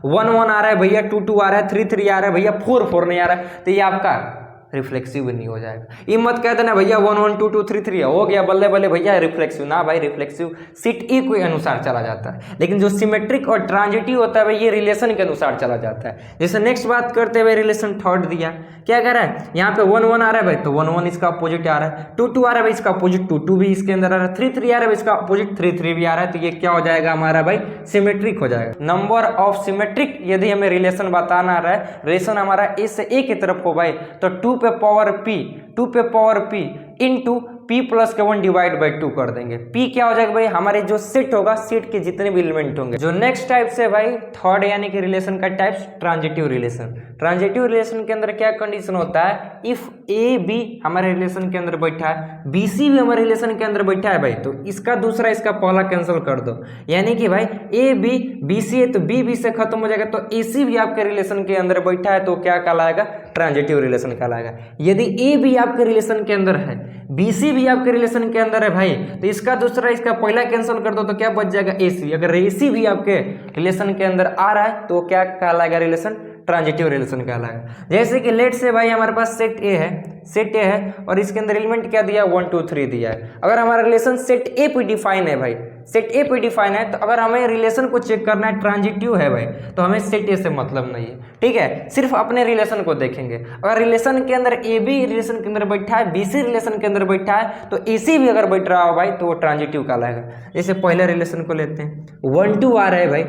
1 1 आ रहा है भैया, 2 2 आ रहा है, 3 3 आ रहा है भैया, 4 4 नहीं आ रहा है, तो ये आपका रिफ्लेक्सिव नहीं हो जाएगा। ये मत कह देना भैया 1 1 2 2 3 3 हो गया बल्ले बल्ले भैया रिफ्लेक्सिव, ना भाई रिफ्लेक्सिव सीट ए के अनुसार चला जाता है, लेकिन जो सिमेट्रिक और ट्रांजिटिव होता है भाई ये रिलेशन के अनुसार चला जाता है। जैसे नेक्स्ट बात करते हुए रिलेशन थर्ड दिया, क्या कह रहा है? यहाँ पे 1 1 आ रहा है भाई, तो 1 1 इसका अपोजिट आ रहा है, 2 2 आ रहा है भाई, इसका अपोजिट 2 2 भी इसके अंदर आ रहा है, 3 3 आ रहा है भाई, इसका अपोजिट 3 3 भी आ रहा है, तो ये क्या हो जाएगा हमारा भाई? सिमेट्रिक हो जाएगा। नंबर ऑफ सिमेट्रिक यदि हमें रिलेशन बताना रहा है, रिलेशन हमारा ए से ए की तरफ हो भाई, तो 2 पे power p into p plus के 1 डिवाइड बाई 2 कर देंगे। p क्या हो जाएगा भाई? हमारे जो सेट होगा, सेट के जितने भी एलिमेंट होंगे। जो नेक्स्ट टाइप से भाई थर्ड यानी कि रिलेशन का types transitive relation. Transitive relation के अंदर क्या कंडीशन होता है? इफ ए बी हमारे रिलेशन के अंदर बैठा है, बी सी भी हमारे रिलेशन के अंदर बैठा है भाई, तो इसका दूसरा इसका पहला कैंसिल कर दो, यानी कि भाई ए बी बी सी है तो बी बी से खत्म हो जाएगा, तो ए सी भी आपके रिलेशन के अंदर बैठा है तो क्या कहलाएगा? ट्रांजिटिव रिलेशन कहलाएगा। यदि ए बी आपके रिलेशन के अंदर है, बी सी भी आपके रिलेशन के अंदर है भाई, तो इसका दूसरा इसका पहला कैंसिल कर दो तो क्या बच जाएगा? ए सी। अगर ए सी भी आपके रिलेशन के अंदर आ रहा है तो क्या कहलाएगा? रिलेशन ट्रांजिटिव रिलेशन कहलाएगा। जैसे कि लेट से भाई हमारे पास सेट ए है और इसके अंदर एलिमेंट क्या दिया? 1 2 3 दिया है। अगर हमारा रिलेशन सेट ए पे डिफाइन है भाई, सेट ए पे डिफाइन है, तो अगर हमें रिलेशन को चेक करना है ट्रांजिटिव है भाई, तो हमें सेट ए से मतलब नहीं है, ठीक है? सिर्फ अपने रिलेशन को देखेंगे। अगर रिलेशन के अंदर ए बी रिलेशन के अंदर बैठा है, बी सी रिलेशन के अंदर बैठा है, तो ए सी भी अगर बैठ रहा हो भाई तो वो ट्रांजिटिव कहलाएगा। जैसे पहले रिलेशन को लेते हैं, 1 2 आ रहा है भाई,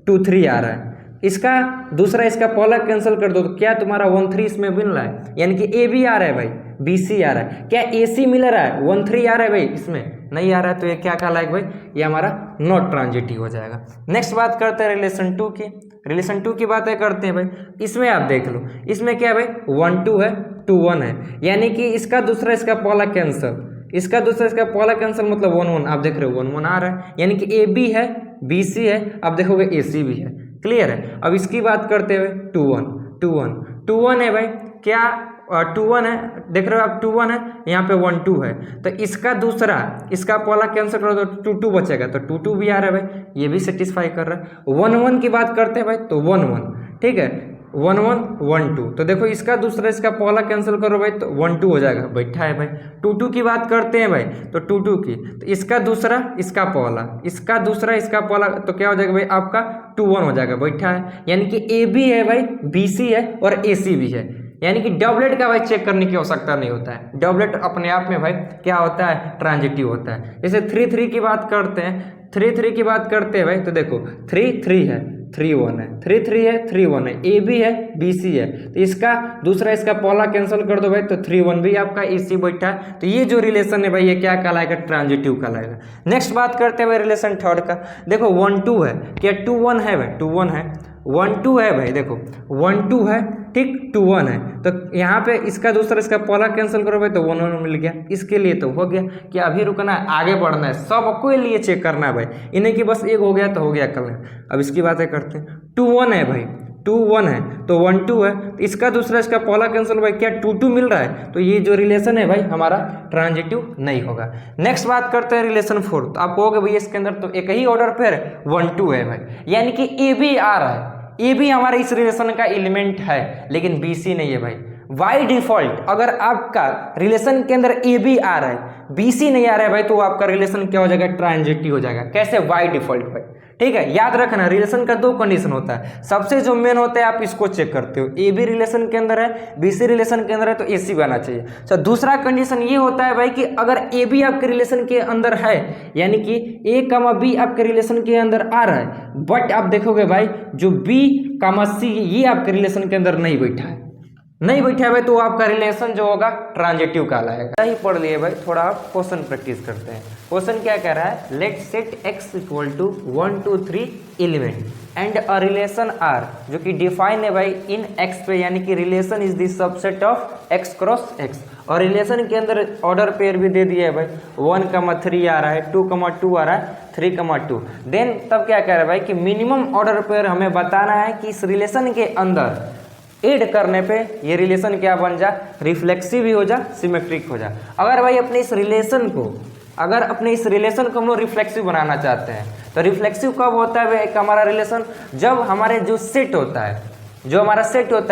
2 3 आ रहा है, इसका दूसरा इसका पहला कैंसिल कर दो तो क्या तुम्हारा 1 3 इसमें मिल रहा है? यानी कि ए बी आ रहा है भाई, बी सी आ रहा है, क्या ए सी मिल रहा है? 1 3 आ रहा है भाई, इसमें नहीं आ रहा है, तो ये क्या कहलाएगा भाई? ये हमारा नॉट ट्रांजिटिव हो जाएगा। नेक्स्ट बात करते हैं रिलेशन 2 की। रिलेशन 2 की बातें करते हैं भाई, इसमें आप देख लो, इसमें क्या है भाई? 1 2 है, 2 1 है, यानी कि इसका दूसरा इसका पहला कैंसिल, इसका दूसरा इसका पहला कैंसिल मतलब 1 1, आप देख रहे हो 1 1 आ रहा है, यानी कि ए बी है, बी सी है, आप देखोगे ए सी भी है। क्लियर है? अब इसकी बात करते हुए 2 1 2 1 2 1 है भाई, क्या 2 1 है, देख रहे हो आप 2 1 है, यहाँ पे 1 2 है, तो इसका दूसरा इसका पहला कैंसिल करो तो 2 2 बचेगा, तो 2 2 भी आ रहा है भाई, ये भी सेटिस्फाई कर रहा है। 1 1 की बात करते हैं भाई, तो 1 1, ठीक है, 1 1 1 2, तो देखो इसका दूसरा इसका पहला कैंसिल करो भाई तो 1 2 हो जाएगा, बैठा है भाई। 2 2 की बात करते हैं भाई, तो 2 2 की, तो इसका दूसरा इसका पहला, इसका दूसरा इसका पहला, तो क्या हो जाएगा भाई? आपका 2 1 हो जाएगा, बैठा है, यानी कि ए बी है भाई, बी सी है और ए सी भी है, यानी कि डबलेट का भाई चेक करने की आवश्यकता नहीं होता है। डबलेट अपने आप में भाई क्या होता है? ट्रांजिटिव होता है। जैसे 3 3 की बात करते हैं, 3 3 की बात करते हैं भाई, तो देखो 3 3 है, 3 1 है, 3 3 है, 3 1 है, ए बी है, बी सी है, तो इसका दूसरा इसका पहला कैंसिल कर दो भाई, तो 3 1 भी आपका ए सी बैठा है, तो ये जो रिलेशन है भाई ये क्या कहलाएगा? ट्रांजिटिव कहलाएगा। नेक्स्ट बात करते हैं भाई रिलेशन थर्ड का। देखो 1 2 है, क्या 2 1 है भाई? 2 1 है, 1 2 है भाई, देखो 1 2 है, ठीक, 2 1 है, तो यहाँ पे इसका दूसरा इसका पहला कैंसिल करो भाई तो 1 1 मिल गया। इसके लिए तो हो गया कि अभी रुकना है, आगे बढ़ना है, सबको लिए चेक करना है भाई, इन्हें कि बस एक हो गया तो हो गया कल। अब इसकी बातें करते हैं, 2 1 है भाई, 2 1 है, तो 1 2 है, तो इसका दूसरा इसका पहला कैंसिल भाई, क्या 2 2 मिल रहा है, तो ये जो रिलेशन है भाई हमारा ट्रांजिटिव नहीं होगा। नेक्स्ट बात करते हैं रिलेशन 4, तो आप कहोगे भाई इसके अंदर तो एक ही ऑर्डर पे 1 2 है भाई, यानी कि ए बी आ रहा है, ए भी हमारे इस रिलेशन का एलिमेंट है, लेकिन बी सी नहीं है भाई। बाय डिफॉल्ट अगर आपका रिलेशन के अंदर ए बी आ रहा है, बी सी नहीं आ रहा है भाई, तो आपका रिलेशन क्या हो जाएगा? ट्रांजिटिव हो जाएगा। कैसे? बाय डिफॉल्ट भाई, ठीक है? याद रखना रिलेशन का 2 कंडीशन होता है, सबसे जो मेन होता है आप इसको चेक करते हो, ए बी रिलेशन के अंदर है, बी सी रिलेशन के अंदर है, तो ए सी भी आना चाहिए। तो दूसरा कंडीशन ये होता है भाई कि अगर ए बी आपके रिलेशन के अंदर है, यानी कि ए कामा बी आपके रिलेशन के अंदर आ रहा है, बट आप देखोगे भाई जो बी कामा सी ये आपके रिलेशन के अंदर नहीं बैठा है, नहीं बैठा है भाई, तो आपका रिलेशन जो होगा ट्रांजिटिव कहलाएगा। ही पढ़ लिए भाई, थोड़ा आप क्वेश्चन प्रैक्टिस करते हैं। क्वेश्चन क्या कह रहा है? Let set x equal to 1 2 3 element, and a relation R जो कि डिफाइन है भाई इन एक्स पे, यानी कि relation is the subset of x cross x. और रिलेशन के अंदर ऑर्डर पेयर भी दे दिया है भाई, 1,3 आ रहा है, 2,2 आ रहा है, 3,2। देन तब क्या कह रहा है भाई कि मिनिमम ऑर्डर पेयर हमें बताना है कि इस रिलेशन के अंदर ऐड करने पे ये रिलेशन क्या बन जा, रिफ्लेक्सिव भी हो जा, सिमेट्रिक हो जा। अगर भाई अपने इस रिलेशन को हम लोग रिफ्लेक्सिव बनाना चाहते हैं तो रिफ्लेक्सिव कब होता है भाई हमारा रिलेशन, जब हमारे जो सेट होता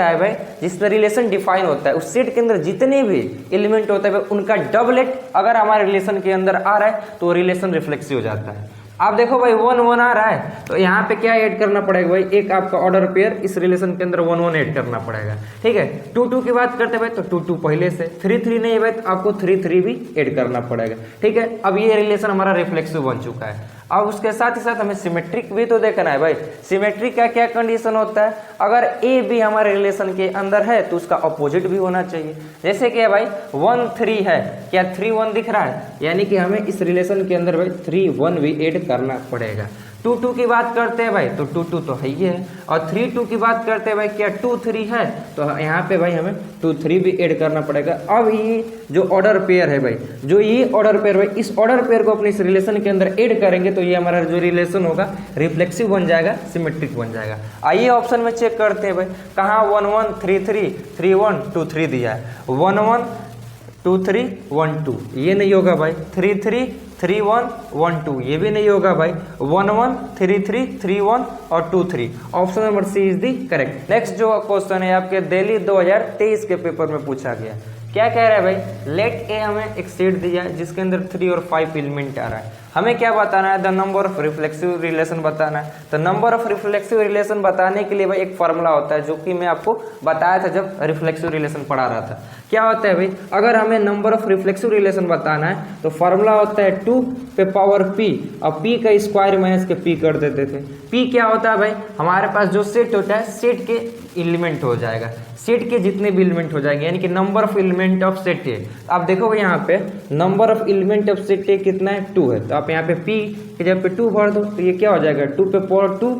है भाई जिसमें रिलेशन डिफाइन होता है, उस सेट के अंदर जितने भी एलिमेंट होते हैं भाई उनका डबलेट अगर हमारे रिलेशन के अंदर आ रहा है तो रिलेशन रिफ्लेक्सिव हो जाता है। आप देखो भाई 1 1 आ रहा है तो यहाँ पे क्या ऐड करना पड़ेगा भाई, एक आपका ऑर्डर पेयर इस रिलेशन के अंदर 1 1 ऐड करना पड़ेगा। ठीक है, 2 2 की बात करते हैं भाई तो 2 2 पहले से, 3 3 नहीं है भाई तो आपको 3 3 भी ऐड करना पड़ेगा। ठीक है, अब ये रिलेशन हमारा रिफ्लेक्सिव बन चुका है। अब उसके साथ ही साथ हमें सिमेट्रिक भी तो देखना है भाई। सिमेट्रिक का क्या कंडीशन होता है, अगर ए भी हमारे रिलेशन के अंदर है तो उसका अपोजिट भी होना चाहिए। जैसे कि भाई 1 3 है, क्या 3 1 दिख रहा है, यानी कि हमें इस रिलेशन के अंदर भाई 3 1 भी ऐड करना पड़ेगा। 2 2 की बात करते हैं भाई तो 2 2 तो है ही है, और 3 2 की बात करते हैं भाई क्या 2 3 है तो यहाँ पे भाई हमें 2 3 भी ऐड करना पड़ेगा। अब ये जो ऑर्डर पेयर है भाई, जो ये ऑर्डर पेयर भाई, इस ऑर्डर पेयर को अपने इस रिलेशन के अंदर ऐड करेंगे तो ये हमारा जो रिलेशन होगा रिफ्लेक्सिव बन जाएगा, सिमेट्रिक बन जाएगा। आइए ऑप्शन में चेक करते हैं भाई, कहाँ 1 1 3 3 3 1 2 3 दिया है, 1 1 2 3 1 2 ये नहीं होगा भाई, 3 3 3 1 1 2 ये भी नहीं होगा भाई, 1 1 3 3 3 1 और 2 3। Option number C is the correct. Next जो क्वेश्चन है आपके दिल्ली 2023 के पेपर में पूछा गया, क्या कह रहा है भाई, लेट ए हमें एक सेट दिया है जिसके अंदर 3 और 5 एलिमेंट आ रहा है, हमें क्या बताना है, the number of reflexive relation बताना है। तो नंबर ऑफ रिफ्लेक्सिव रिलेशन बताने के लिए भाई एक फॉर्मूला होता है जो कि मैं आपको बताया था जब रिफ्लेक्सिव रिलेशन पढ़ा रहा था। क्या होता है भाई, अगर हमें नंबर ऑफ रिफ्लेक्सिव रिलेशन बताना है तो फॉर्मूला होता है 2 पे पावर p, और p का स्क्वायर माइनस के p कर देते थे। p क्या होता है भाई, हमारे पास जो सेट होता है सेट के एलिमेंट हो जाएगा, सेट के जितने भी एलिमेंट हो जाएंगे, यानी कि number of element of set है। आप देखो भाई यहाँ पे number of element of set है कितना है, 2 है, तो आप यहाँ पे p के जब पे 2 भर दो तो ये क्या हो जाएगा, 2 पे पावर 2,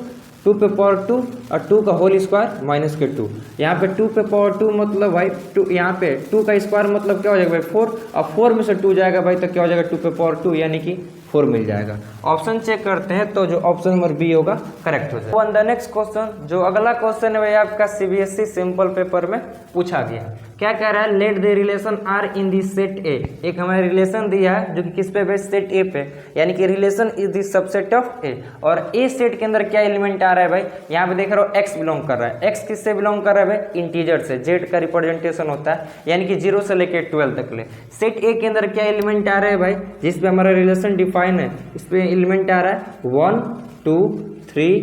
2 पे पावर 2 और 2 का होल स्क्वायर माइनस के 2। यहाँ पे 2 पे पावर 2 मतलब भाई 2, यहाँ पे 2 का स्क्वायर मतलब क्या हो जाएगा भाई 4, और 4 में से 2 जाएगा भाई तो क्या हो जाएगा 2 पे पावर 2 यानी कि 4 मिल जाएगा। ऑप्शन चेक करते हैं तो जो ऑप्शन नंबर बी होगा करेक्ट हो जाएगा। वन द नेक्स्ट क्वेश्चन, जो अगला क्वेश्चन है भाई आपका सीबीएसई सिंपल पेपर में पूछा गया, क्या कह रहा है, let the relation R in the set A. एक हमें रिलेशन दिया है जो कि किस पे बेस्ड, सेट ए पे, यानी कि relation is the subset of A, और ए सेट के अंदर क्या एलिमेंट आ रहा है भाई, यहाँ पे देख रहे हो एक्स बिलोंग कर रहा है। एक्स किससे बिलोंग कर रहा है भाई, इंटीजर से, जेड का रिप्रेजेंटेशन होता है, यानी कि 0 से लेकर 12 तक ले। सेट ए के अंदर क्या एलिमेंट आ रहे हैं भाई, जिस पे हमारा रिलेशन डिफाइन है, इस पे एलिमेंट आ रहा है 1 2 3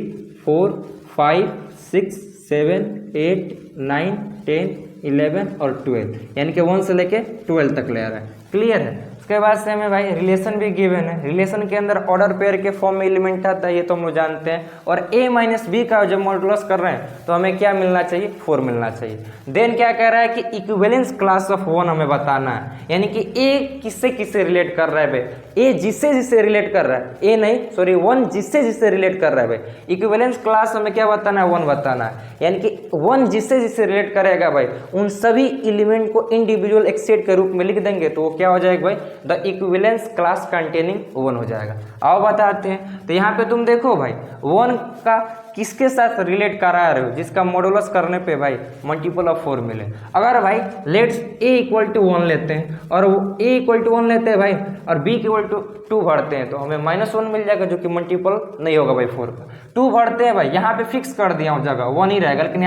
4 5 6 7 8 9 10 11 और 12, यानी कि 1 से लेके 12 तक ले आ रहा है। क्लियर है। उसके बाद से हमें भाई रिलेशन भी गिवन है, रिलेशन के अंदर ऑर्डर पेयर के फॉर्म में एलिमेंट आता है, ये तो हम लोग जानते हैं, और a माइनस बी का जब मॉडुलस कर रहे हैं तो हमें क्या मिलना चाहिए, 4 मिलना चाहिए। देन क्या कह रहा है कि इक्विवेलेंस क्लास ऑफ 1 हमें बताना है, यानी कि a किससे किससे रिलेट कर रहा है भाई, a जिससे जिससे रिलेट कर रहा है, a नहीं सॉरी 1 जिससे जिससे रिलेट कर रहा है भाई। इक्विवेलेंस क्लास हमें क्या बताना है, 1 बताना है, यानी कि 1 जिससे जिससे रिलेट करेगा भाई उन सभी एलिमेंट को इंडिविजुअल एक सेट के रूप में लिख देंगे तो वो क्या हो जाएगा भाई, द इक्विवेलेंस क्लास कंटेनिंग 1 हो जाएगा। आओ बताते हैं, तो यहाँ पे तुम देखो भाई 1 का किसके साथ रिलेट करा रहे हो, जिसका मॉडुलस करने पे भाई मल्टीपल ऑफ 4 मिले। अगर भाई लेट्स a इक्वल टू 1 लेते हैं और वो a इक्वल टू 1 लेते हैं भाई और b इक्वल टू 2 भरते हैं तो हमें -1 मिल जाएगा, जो कि मल्टीपल नहीं होगा भाई 4 का। 2 भरते हैं भाई, यहाँ पे फिक्स कर दिया हूँ जगह 1 ही रहेगा, लेकिन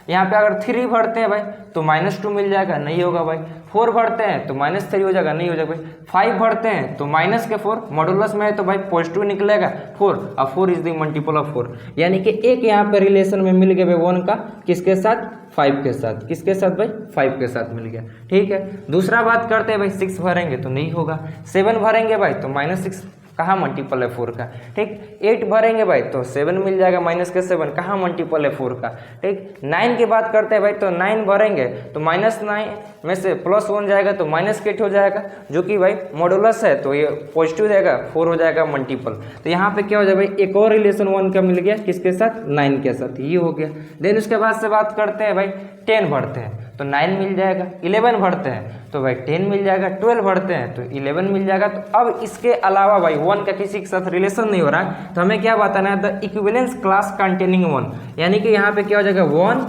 यहाँ पे अगर 3 भरते हैं भाई तो -2 मिल जाएगा, नहीं होगा भाई। 4 भरते हैं तो -3 हो जाएगा, नहीं हो जाएगा भाई। 5 भरते हैं तो माइनस के 4, मॉडुलस में है तो भाई पॉजिटिव निकलेगा 4, और 4 इज द मल्टीपल ऑफ 4, यानी कि एक यहाँ पे रिलेशन में मिल गया भाई 1 का, किसके साथ, 5 के साथ, किसके साथ भाई 5 के साथ मिल गया। ठीक है, दूसरा बात करते हैं भाई 6 भरेंगे तो नहीं होगा, 7 भरेंगे भाई तो -6 कहाँ मल्टीपल है 4 का, ठीक। 8 भरेंगे भाई तो 7 मिल जाएगा, माइनस के 7 कहाँ मल्टीपल है 4 का, ठीक। 9 की बात करते हैं भाई तो 9 भरेंगे तो -9 में से +1 जाएगा तो -8 हो जाएगा, जो कि भाई मॉडुलस है तो ये पॉजिटिव रहेगा, 4 हो जाएगा मल्टीपल। तो यहाँ पे क्या हो जाएगा भाई, एक और रिलेशन 1 का मिल गया, किसके साथ, 9 के साथ, ये हो गया। देन उसके बाद से बात करते हैं भाई 10 भरते हैं तो 9 मिल जाएगा, 11 भरते हैं तो भाई 10 मिल जाएगा, 12 भरते हैं तो 11 मिल जाएगा। तो अब इसके अलावा भाई 1 का किसी के साथ रिलेशन नहीं हो रहा है तो हमें क्या बताना है, द इक्विवेलेंस क्लास कंटेनिंग 1, यानी कि यहाँ पे क्या हो जाएगा 1,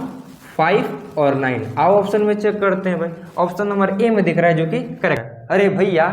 5 और 9। आओ ऑप्शन में चेक करते हैं भाई, ऑप्शन नंबर ए में दिख रहा है जो कि करेक्ट। अरे भैया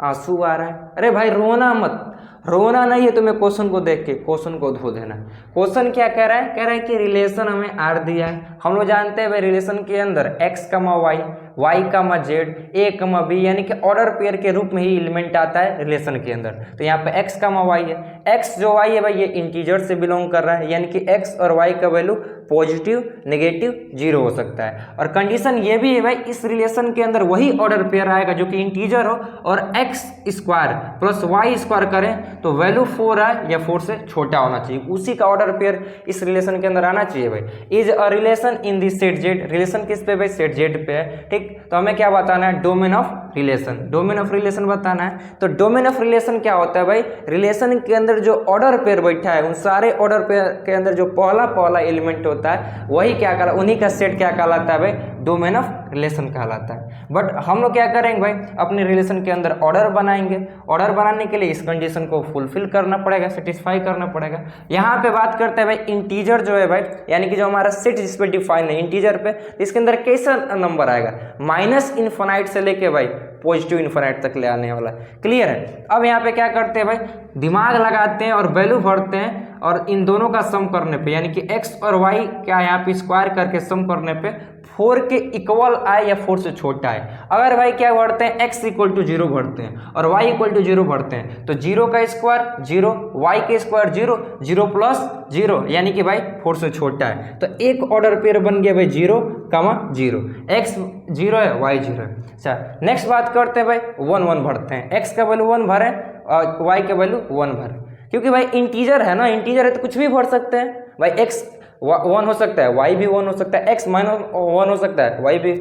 आंसू आ रहा है, अरे भाई रोना मत, रोना नहीं है तुम्हें क्वेश्चन को देख के, क्वेश्चन को धो देना। क्वेश्चन क्या कह रहा है, कह रहा है कि रिलेशन हमें आर दिया है, हम लोग जानते हैं भाई रिलेशन के अंदर x, y, y, z, a, b यानी कि ऑर्डर पेयर के रूप में ही एलिमेंट आता है रिलेशन के अंदर। तो यहाँ पे x, y है, x जो y है भाई ये इंटीजर से बिलोंग कर रहा है, यानी कि x और y का वैल्यू पॉजिटिव, नेगेटिव, 0 हो सकता है। और कंडीशन ये भी है भाई इस रिलेशन के अंदर वही ऑर्डर पेयर आएगा जो कि इंटीजर हो और x² प्लस y² करें तो वैल्यू 4 आए या 4 से छोटा होना चाहिए, उसी का ऑर्डर पेयर इस रिलेशन के अंदर आना चाहिए भाई। Is a relation in the set Z, relation किस पे भाई, सेट जेड पे है, ठीक। तो हमें क्या बताना है, domain of relation, domain of relation बताना है। तो डोमेन ऑफ रिलेशन क्या होता है भाई, रिलेशन के अंदर जो ऑर्डर पेयर बैठा है उन सारे ऑर्डर पेयर के अंदर जो पहला एलिमेंट होता है वही क्या कहलाता है, उन्हीं का सेट क्या कहलाता है भाई, डोमेन ऑफ रिलेशन कहलाता है। बट हम लोग क्या करेंगे भाई, अपने रिलेशन के अंदर ऑर्डर बनाएंगे, ऑर्डर बनाने के लिए इस कंडीशन को फुलफिल करना पड़ेगा, सेटिस्फाई करना पड़ेगा। यहाँ पे बात करते हैं भाई इंटीजर जो है भाई, यानी कि जो हमारा सेट जिस पे डिफाइन है इंटीजर पे, इसके अंदर कैसा नंबर आएगा, -∞ से लेके भाई पॉजिटिव इन्फिनिट तक ले आने वाला है, क्लियर है। अब यहाँ पे क्या करते हैं भाई, दिमाग लगाते हैं और वैल्यू भरते हैं और इन दोनों का सम करने पे, यानी कि x और y क्या यहाँ पे स्क्वायर करके सम करने पे 4 के इक्वल आए या 4 से छोटा है। अगर भाई क्या भरते हैं, x = 0 भरते हैं और y = 0 भरते हैं तो 0 का स्क्वायर 0, y के स्क्वायर 0, 0 + 0 यानी कि भाई 4 से छोटा है। तो एक ऑर्डर पेयर बन गया भाई 0, 0, x 0 है, y 0 है। अच्छा नेक्स्ट बात करते हैं भाई 1, 1 भरते हैं, x का वैल्यू 1 भरें और y का वैल्यू 1 भरें, क्योंकि भाई इंटीजर है ना, इंटीजर है तो कुछ भी भर सकते हैं भाई, x 1 हो सकता है, y भी 1 हो सकता है, x -1 हो सकता है, y भी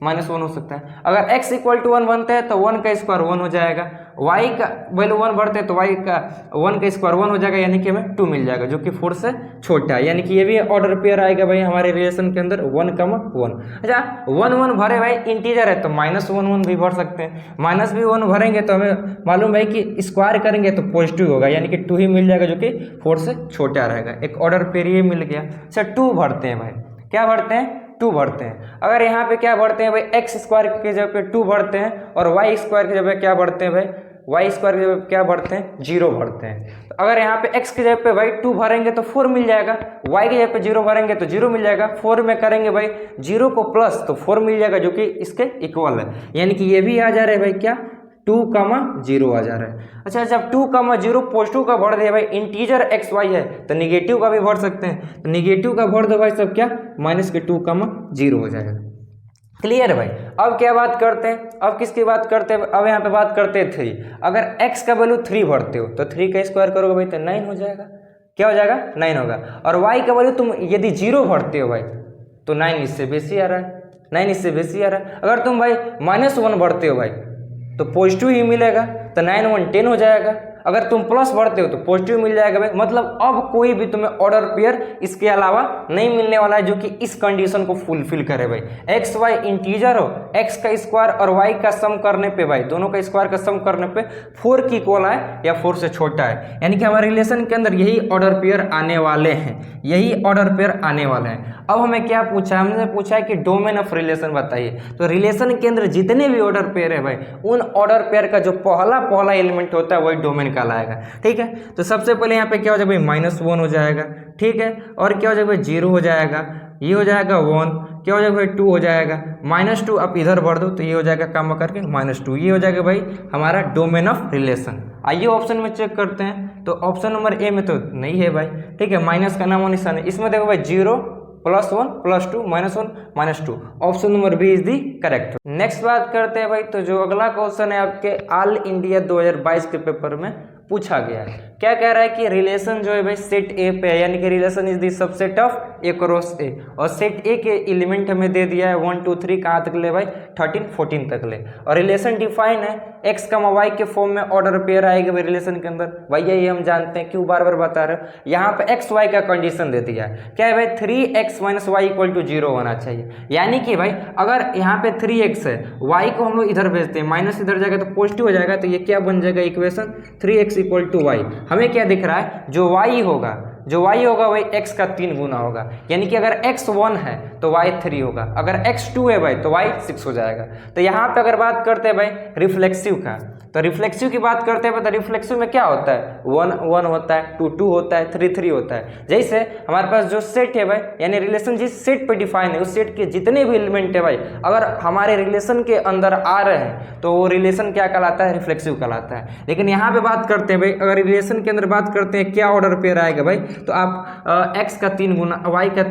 -1 हो सकता है। अगर x = 1 बनते हैं तो 1 का स्क्वायर 1 हो जाएगा, y का वैल्यू 1 बढ़ते हैं तो y का 1 का स्क्वायर 1 हो जाएगा, यानी कि हमें 2 मिल जाएगा जो कि 4 से छोटा है, यानी कि ये भी ऑर्डर पेयर आएगा भाई हमारे रिलेशन के अंदर 1, 1। अच्छा 1, 1 भरे भाई इंटीजर है तो -1, 1 भी भर सकते हैं, -1 भरेंगे तो हमें मालूम है कि स्क्वायर करेंगे तो पॉजिटिव होगा, यानी कि 2 ही मिल जाएगा जो कि 4 से छोटा रहेगा, एक ऑर्डर पेयर ये मिल गया। अच्छा 2 भरते हैं भाई, क्या भरते हैं, 2 भरते हैं। अगर यहाँ पे क्या भरते हैं भाई, x² के जगह पे 2 भरते हैं और y² के जगह पे क्या भरते हैं भाई, y² के जगह पे क्या भरते हैं, 0 भरते हैं। तो अगर यहाँ पे x के जगह पे भाई 2 भरेंगे तो 4 मिल जाएगा, y के जगह पे 0 भरेंगे तो 0 मिल जाएगा, 4 में करेंगे भाई 0 को प्लस तो 4 मिल जाएगा जो कि इसके इक्वल है, यानी कि ये भी आ जा रहा है भाई क्या, 2, 0 आ जा रहा है। अच्छा जब 2, 0 पॉजिटिव का भर दिया भाई, इंटीजर x y है तो निगेटिव का भी भर सकते हैं, तो निगेटिव का भर दो भाई सब क्या, -2, 0 हो जाएगा, क्लियर है भाई। अब क्या बात करते हैं, अब किसकी बात करते हैं, अब यहाँ पे बात करते हैं 3। अगर x का वैल्यू 3 भरते हो तो 3 का स्क्वायर करोगे भाई तो 9 हो जाएगा, क्या हो जाएगा, 9 होगा। और y का वैल्यू तुम यदि 0 भरते हो भाई तो 9 इससे बेसी आ रहा है, 9 इससे बेसी आ रहा है। अगर तुम भाई -1 भरते हो भाई तो पॉजिटिव ही मिलेगा, तो 9, 1 10 हो जाएगा। अगर तुम प्लस भरते हो तो पॉजिटिव मिल जाएगा भाई, मतलब अब कोई भी तुम्हें ऑर्डर पेयर इसके अलावा नहीं मिलने वाला है जो कि इस कंडीशन को फुलफिल करे भाई। एक्स वाई इंटीजर हो, एक्स का स्क्वायर और वाई का सम करने पे भाई दोनों का स्क्वायर का सम करने पे 4 की इक्वल है या 4 से छोटा है, यानी कि हमारे रिलेशन के अंदर यही ऑर्डर पेयर आने वाले हैं, यही ऑर्डर पेयर आने वाले हैं। अब हमें क्या पूछा है, हमने पूछा है कि डोमेन ऑफ रिलेशन बताइए। तो रिलेशन के अंदर जितने भी ऑर्डर पेयर है भाई, उन ऑर्डर पेयर का जो पहला एलिमेंट होता है वही डोमेन कहलाएगा। ठीक है, तो सबसे पहले यहाँ पे क्या हो जाएगा भाई, -1 हो जाएगा। ठीक है, और क्या हो जाएगा भाई, 0 हो जाएगा, ये हो जाएगा 1, क्या हो जाएगा भाई 2 हो जाएगा, -2 आप इधर भर दो तो ये हो जाएगा काम करके -2, ये हो जाएगा भाई हमारा डोमेन ऑफ रिलेशन। आइए ऑप्शन में चेक करते हैं, तो ऑप्शन नंबर ए में तो नहीं है भाई। ठीक है, माइनस का नाम और निशान है, इसमें देखो भाई 0 +1 +2 -1 -2, option number B is the correct. Next बात करते हैं भाई, तो जो अगला क्वेश्चन है आपके ऑल इंडिया 2022 के पेपर में पूछा गया है। क्या कह रहा है कि रिलेशन जो है भाई सेट ए पे है, यानी कि relation is the subset of A cross ए, और सेट ए के एलिमेंट हमें दे दिया है 1 2 3 कहाँ तक ले भाई 13 14 तक ले, और रिलेशन डिफाइन है एक्स कमा वाई के फॉर्म में ऑर्डर पेयर आएगा भाई रिलेशन के अंदर। भाई यही हम जानते हैं, क्यों बार बार बता रहे हो। यहाँ पे एक्स वाई का कंडीशन दे दिया है, क्या है भाई 3x minus Y equal to 0 होना चाहिए। यानी कि भाई अगर यहाँ पे 3x है, y को हम लोग इधर भेजते हैं, माइनस इधर जाएगा तो पॉजिटिव हो जाएगा, तो ये क्या बन जाएगा equation 3x equal to Y. हमें क्या दिख रहा है, जो y होगा वही x का 3 गुना होगा, यानी कि अगर x 1 है तो y 3 होगा, अगर x 2 है भाई तो y 6 हो जाएगा। तो यहाँ पे अगर बात करते हैं भाई रिफ्लेक्सिव का, तो रिफ्लेक्सिव की बात करते हैं तो रिफ्लेक्सिव में क्या होता है 1 1 होता है, 2 2 होता है, 3 3 होता है। जैसे हमारे पास जो सेट है भाई, यानी रिलेशन जिस सेट पे डिफाइन है उस सेट के जितने भी एलिमेंट है भाई अगर हमारे रिलेशन के अंदर आ रहे हैं तो वो रिलेशन क्या कहलाता है, रिफ्लेक्सिव कहलाता है। लेकिन यहाँ पे बात करते हैं भाई, अगर रिलेशन के अंदर बात करते हैं क्या ऑर्डर पेयर आएगा भाई, तो आप x का 3 गुना y का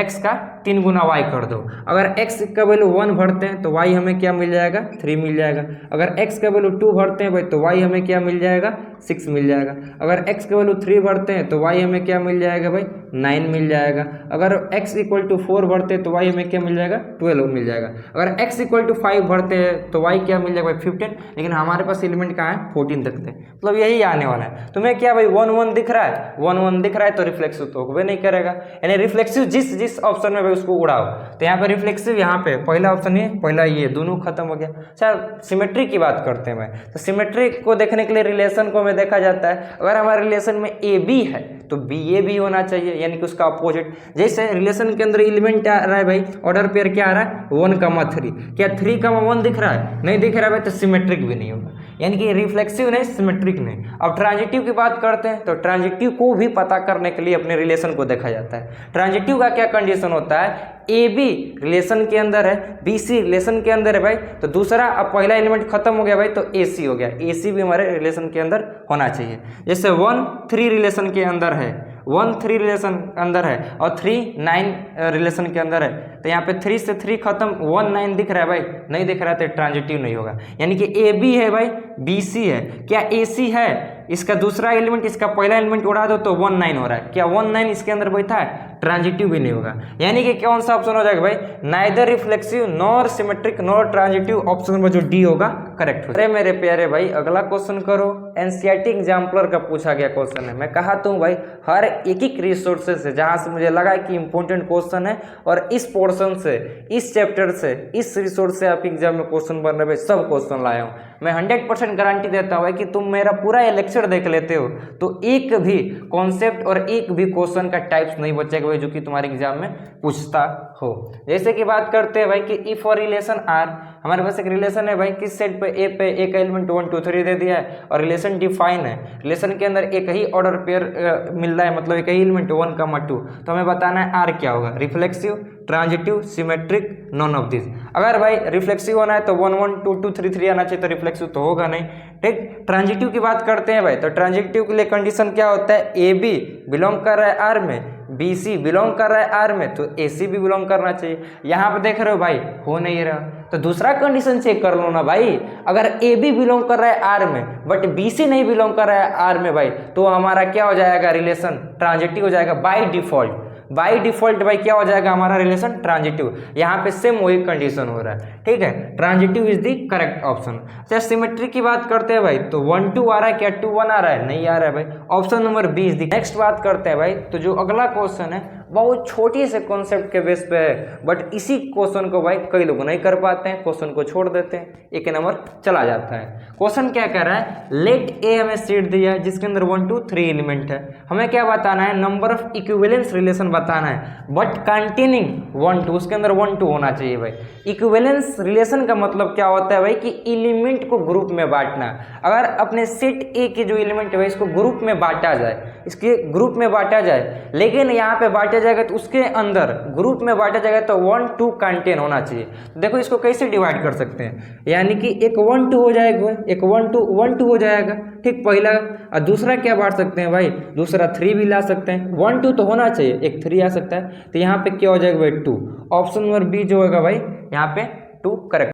x का 3 गुना y कर दो। अगर x का वैल्यू 1 भरते हैं तो y हमें क्या मिल जाएगा 3 मिल जाएगा। अगर x का वैल्यू 2 भरते हैं भाई तो y हमें क्या मिल जाएगा 6 मिल जाएगा। अगर x का वैल्यू 3 भरते हैं तो y हमें क्या मिल जाएगा भाई 9 मिल जाएगा। अगर x इक्वल टू 4 भरते हैं तो y हमें क्या मिल जाएगा 12 मिल जाएगा। अगर x इक्वल टू 5 भरते हैं तो y क्या मिल जाएगा भाई 15, लेकिन हमारे पास एलिमेंट कहाँ है 14 तक थे, मतलब यही आने वाला है। तुम्हें क्या भाई 1 1 दिख रहा है, 1 1 दिख रहा है तो रिफ्लेक्सिव तो होगा नहीं करेगा, यानी रिफ्लेक्सिव जिस ऑप्शन में भाई उसको उड़ाओ। तो यहाँ पे रिफ्लेक्सिव, यहाँ पे पहला ऑप्शन है, पहला ये दोनों खत्म हो गया। अच्छा सिमेट्री की बात करते हैं भाई, तो सिमेट्री को देखने के लिए रिलेशन को हमें देखा जाता है, अगर हमारे रिलेशन में ए बी है तो बी ए भी होना चाहिए, यानी कि उसका अपोजिट। जैसे रिलेशन के अंदर एलिमेंट आ रहा है भाई, ऑर्डर पेयर क्या आ रहा है 1,3, क्या 3,1 दिख रहा है, नहीं दिख रहा है भाई, तो सिमेट्रिक भी नहीं होगा, यानी कि रिफ्लेक्सिव नहीं सिमेट्रिक नहीं। अब ट्रांजिटिव की बात करते हैं, तो ट्रांजिटिव को भी पता करने के लिए अपने रिलेशन को देखा जाता है। ट्रांजिटिव का क्या कंडीशन होता है, ए बी रिलेशन के अंदर है, बी सी रिलेशन के अंदर है भाई, तो दूसरा अब पहला एलिमेंट खत्म हो गया भाई तो ए सी हो गया, ए सी भी हमारे रिलेशन के अंदर होना चाहिए। जैसे 1 3 रिलेशन के अंदर है, 1 3 रिलेशन अंदर है और 3 9 रिलेशन के अंदर है, तो यहाँ पे 3 से 3 खत्म, 1 9 दिख रहा है भाई, नहीं दिख रहा है तो ट्रांजिटिव नहीं होगा। यानी कि ए बी है भाई, बी सी है, क्या ए सी है, इसका दूसरा एलिमेंट इसका पहला एलिमेंट उड़ा दो तो 1 9 हो रहा है, क्या 1 9 इसके अंदर बैठा है, ट्रांजिटिव भी नहीं होगा। यानी कि कौन सा ऑप्शन हो जाएगा भाई, neither reflexive nor symmetric nor transitive, option number जो डी होगा करेक्ट हो। अरे मेरे प्यारे भाई अगला क्वेश्चन करो, एनसीईआरटी एग्जाम्पलर का पूछा गया क्वेश्चन है। मैं कहा तो भाई हर एक रिसोर्सेज से जहां से मुझे लगा कि इंपॉर्टेंट क्वेश्चन है और इस पोर्शन से, इस चैप्टर से, इस रिसोर्स से आप एग्जाम में क्वेश्चन बन रहे, सब क्वेश्चन लाया हूँ। मैं 100% गारंटी देता हूँ कि तुम मेरा पूरा ये लेक्चर देख लेते हो तो एक भी कॉन्सेप्ट और एक भी क्वेश्चन का टाइप्स नहीं बचेगा भाई जो कि तुम्हारे एग्जाम में पूछता हो। जैसे कि बात करते हैं भाई कि इफ और रिलेशन आर, हमारे पास एक रिलेशन है भाई, किस सेट पे ए पे एक एलिमेंट 1 2 3 दे दिया है और रिलेशन डिफाइन है, रिलेशन के अंदर एक ही ऑर्डर पेयर मिल रहा है, मतलब एक ही एलिमेंट 1 2, तो हमें बताना है आर क्या होगा, reflexive transitive symmetric none of this. अगर भाई रिफ्लेक्सिव होना है तो 1 1 2 2 3 3 आना चाहिए, तो रिफ्लेक्सिव तो होगा नहीं। ठीक, ट्रांजिटिव की बात करते हैं भाई, तो ट्रांजिटिव के लिए कंडीशन क्या होता है, ए बी बिलोंग कर रहा है आर में, बी सी बिलोंग कर रहा है आर में, तो ए सी भी बिलोंग करना चाहिए। यहाँ पे देख रहे हो भाई हो नहीं रहा, तो दूसरा कंडीशन चेक कर लो ना भाई, अगर ए बी बिलोंग कर रहा है आर में बट बी सी नहीं बिलोंग कर रहा है आर में भाई, तो हमारा क्या हो जाएगा, रिलेशन ट्रांजिटिव हो जाएगा बाय डिफॉल्ट। बाई डिफॉल्ट भाई क्या हो जाएगा हमारा रिलेशन ट्रांजिटिव। यहाँ पे सेम वही कंडीशन हो रहा है, ठीक है, transitive is the correct option. अच्छा सिमेट्री की बात करते हैं भाई, तो 1 2 आ रहा है क्या, 2 1 आ रहा है, नहीं आ रहा है भाई, option number B is the. Next बात करते हैं भाई, तो जो अगला क्वेश्चन है बहुत छोटी से कॉन्सेप्ट के बेस पे है, बट इसी क्वेश्चन को भाई कई लोग नहीं कर पाते हैं, क्वेश्चन को छोड़ देते हैं, एक नंबर चला जाता है। क्वेश्चन क्या कह रहा है, लेट ए हमें सेट दिया है जिसके अंदर 1 2 3 एलिमेंट है, हमें क्या बताना है, नंबर ऑफ इक्विवेलेंस रिलेशन बताना है, बट कंटेनिंग 1 2, उसके अंदर 1 2 होना चाहिए भाई। इक्विवेलेंस रिलेशन का मतलब क्या होता है भाई कि एलिमेंट को ग्रुप में बांटना। अगर अपने सेट ए के जो एलिमेंट है भाई इसको ग्रुप में बांटा जाए, इसके ग्रुप में बांटा जाए, लेकिन यहाँ पे बांटा जाएगा तो उसके अंदर ग्रुप में बांटा जाएगा तो 1 2 कंटेन होना चाहिए। देखो इसको कैसे डिवाइड कर सकते हैं, यानी कि एक 1 2 हो जाएगा, एक 1 2 हो जाएगा, ठीक, पहला। और दूसरा क्या बांट सकते हैं भाई, दूसरा 3 भी ला सकते हैं, 1 2 तो होना चाहिए, एक 3 आ सकता है, तो यहाँ पे क्या हो जाएगा भाई 2, ऑप्शन नंबर बी जो होगा भाई यहाँ पे 2 करेक्ट।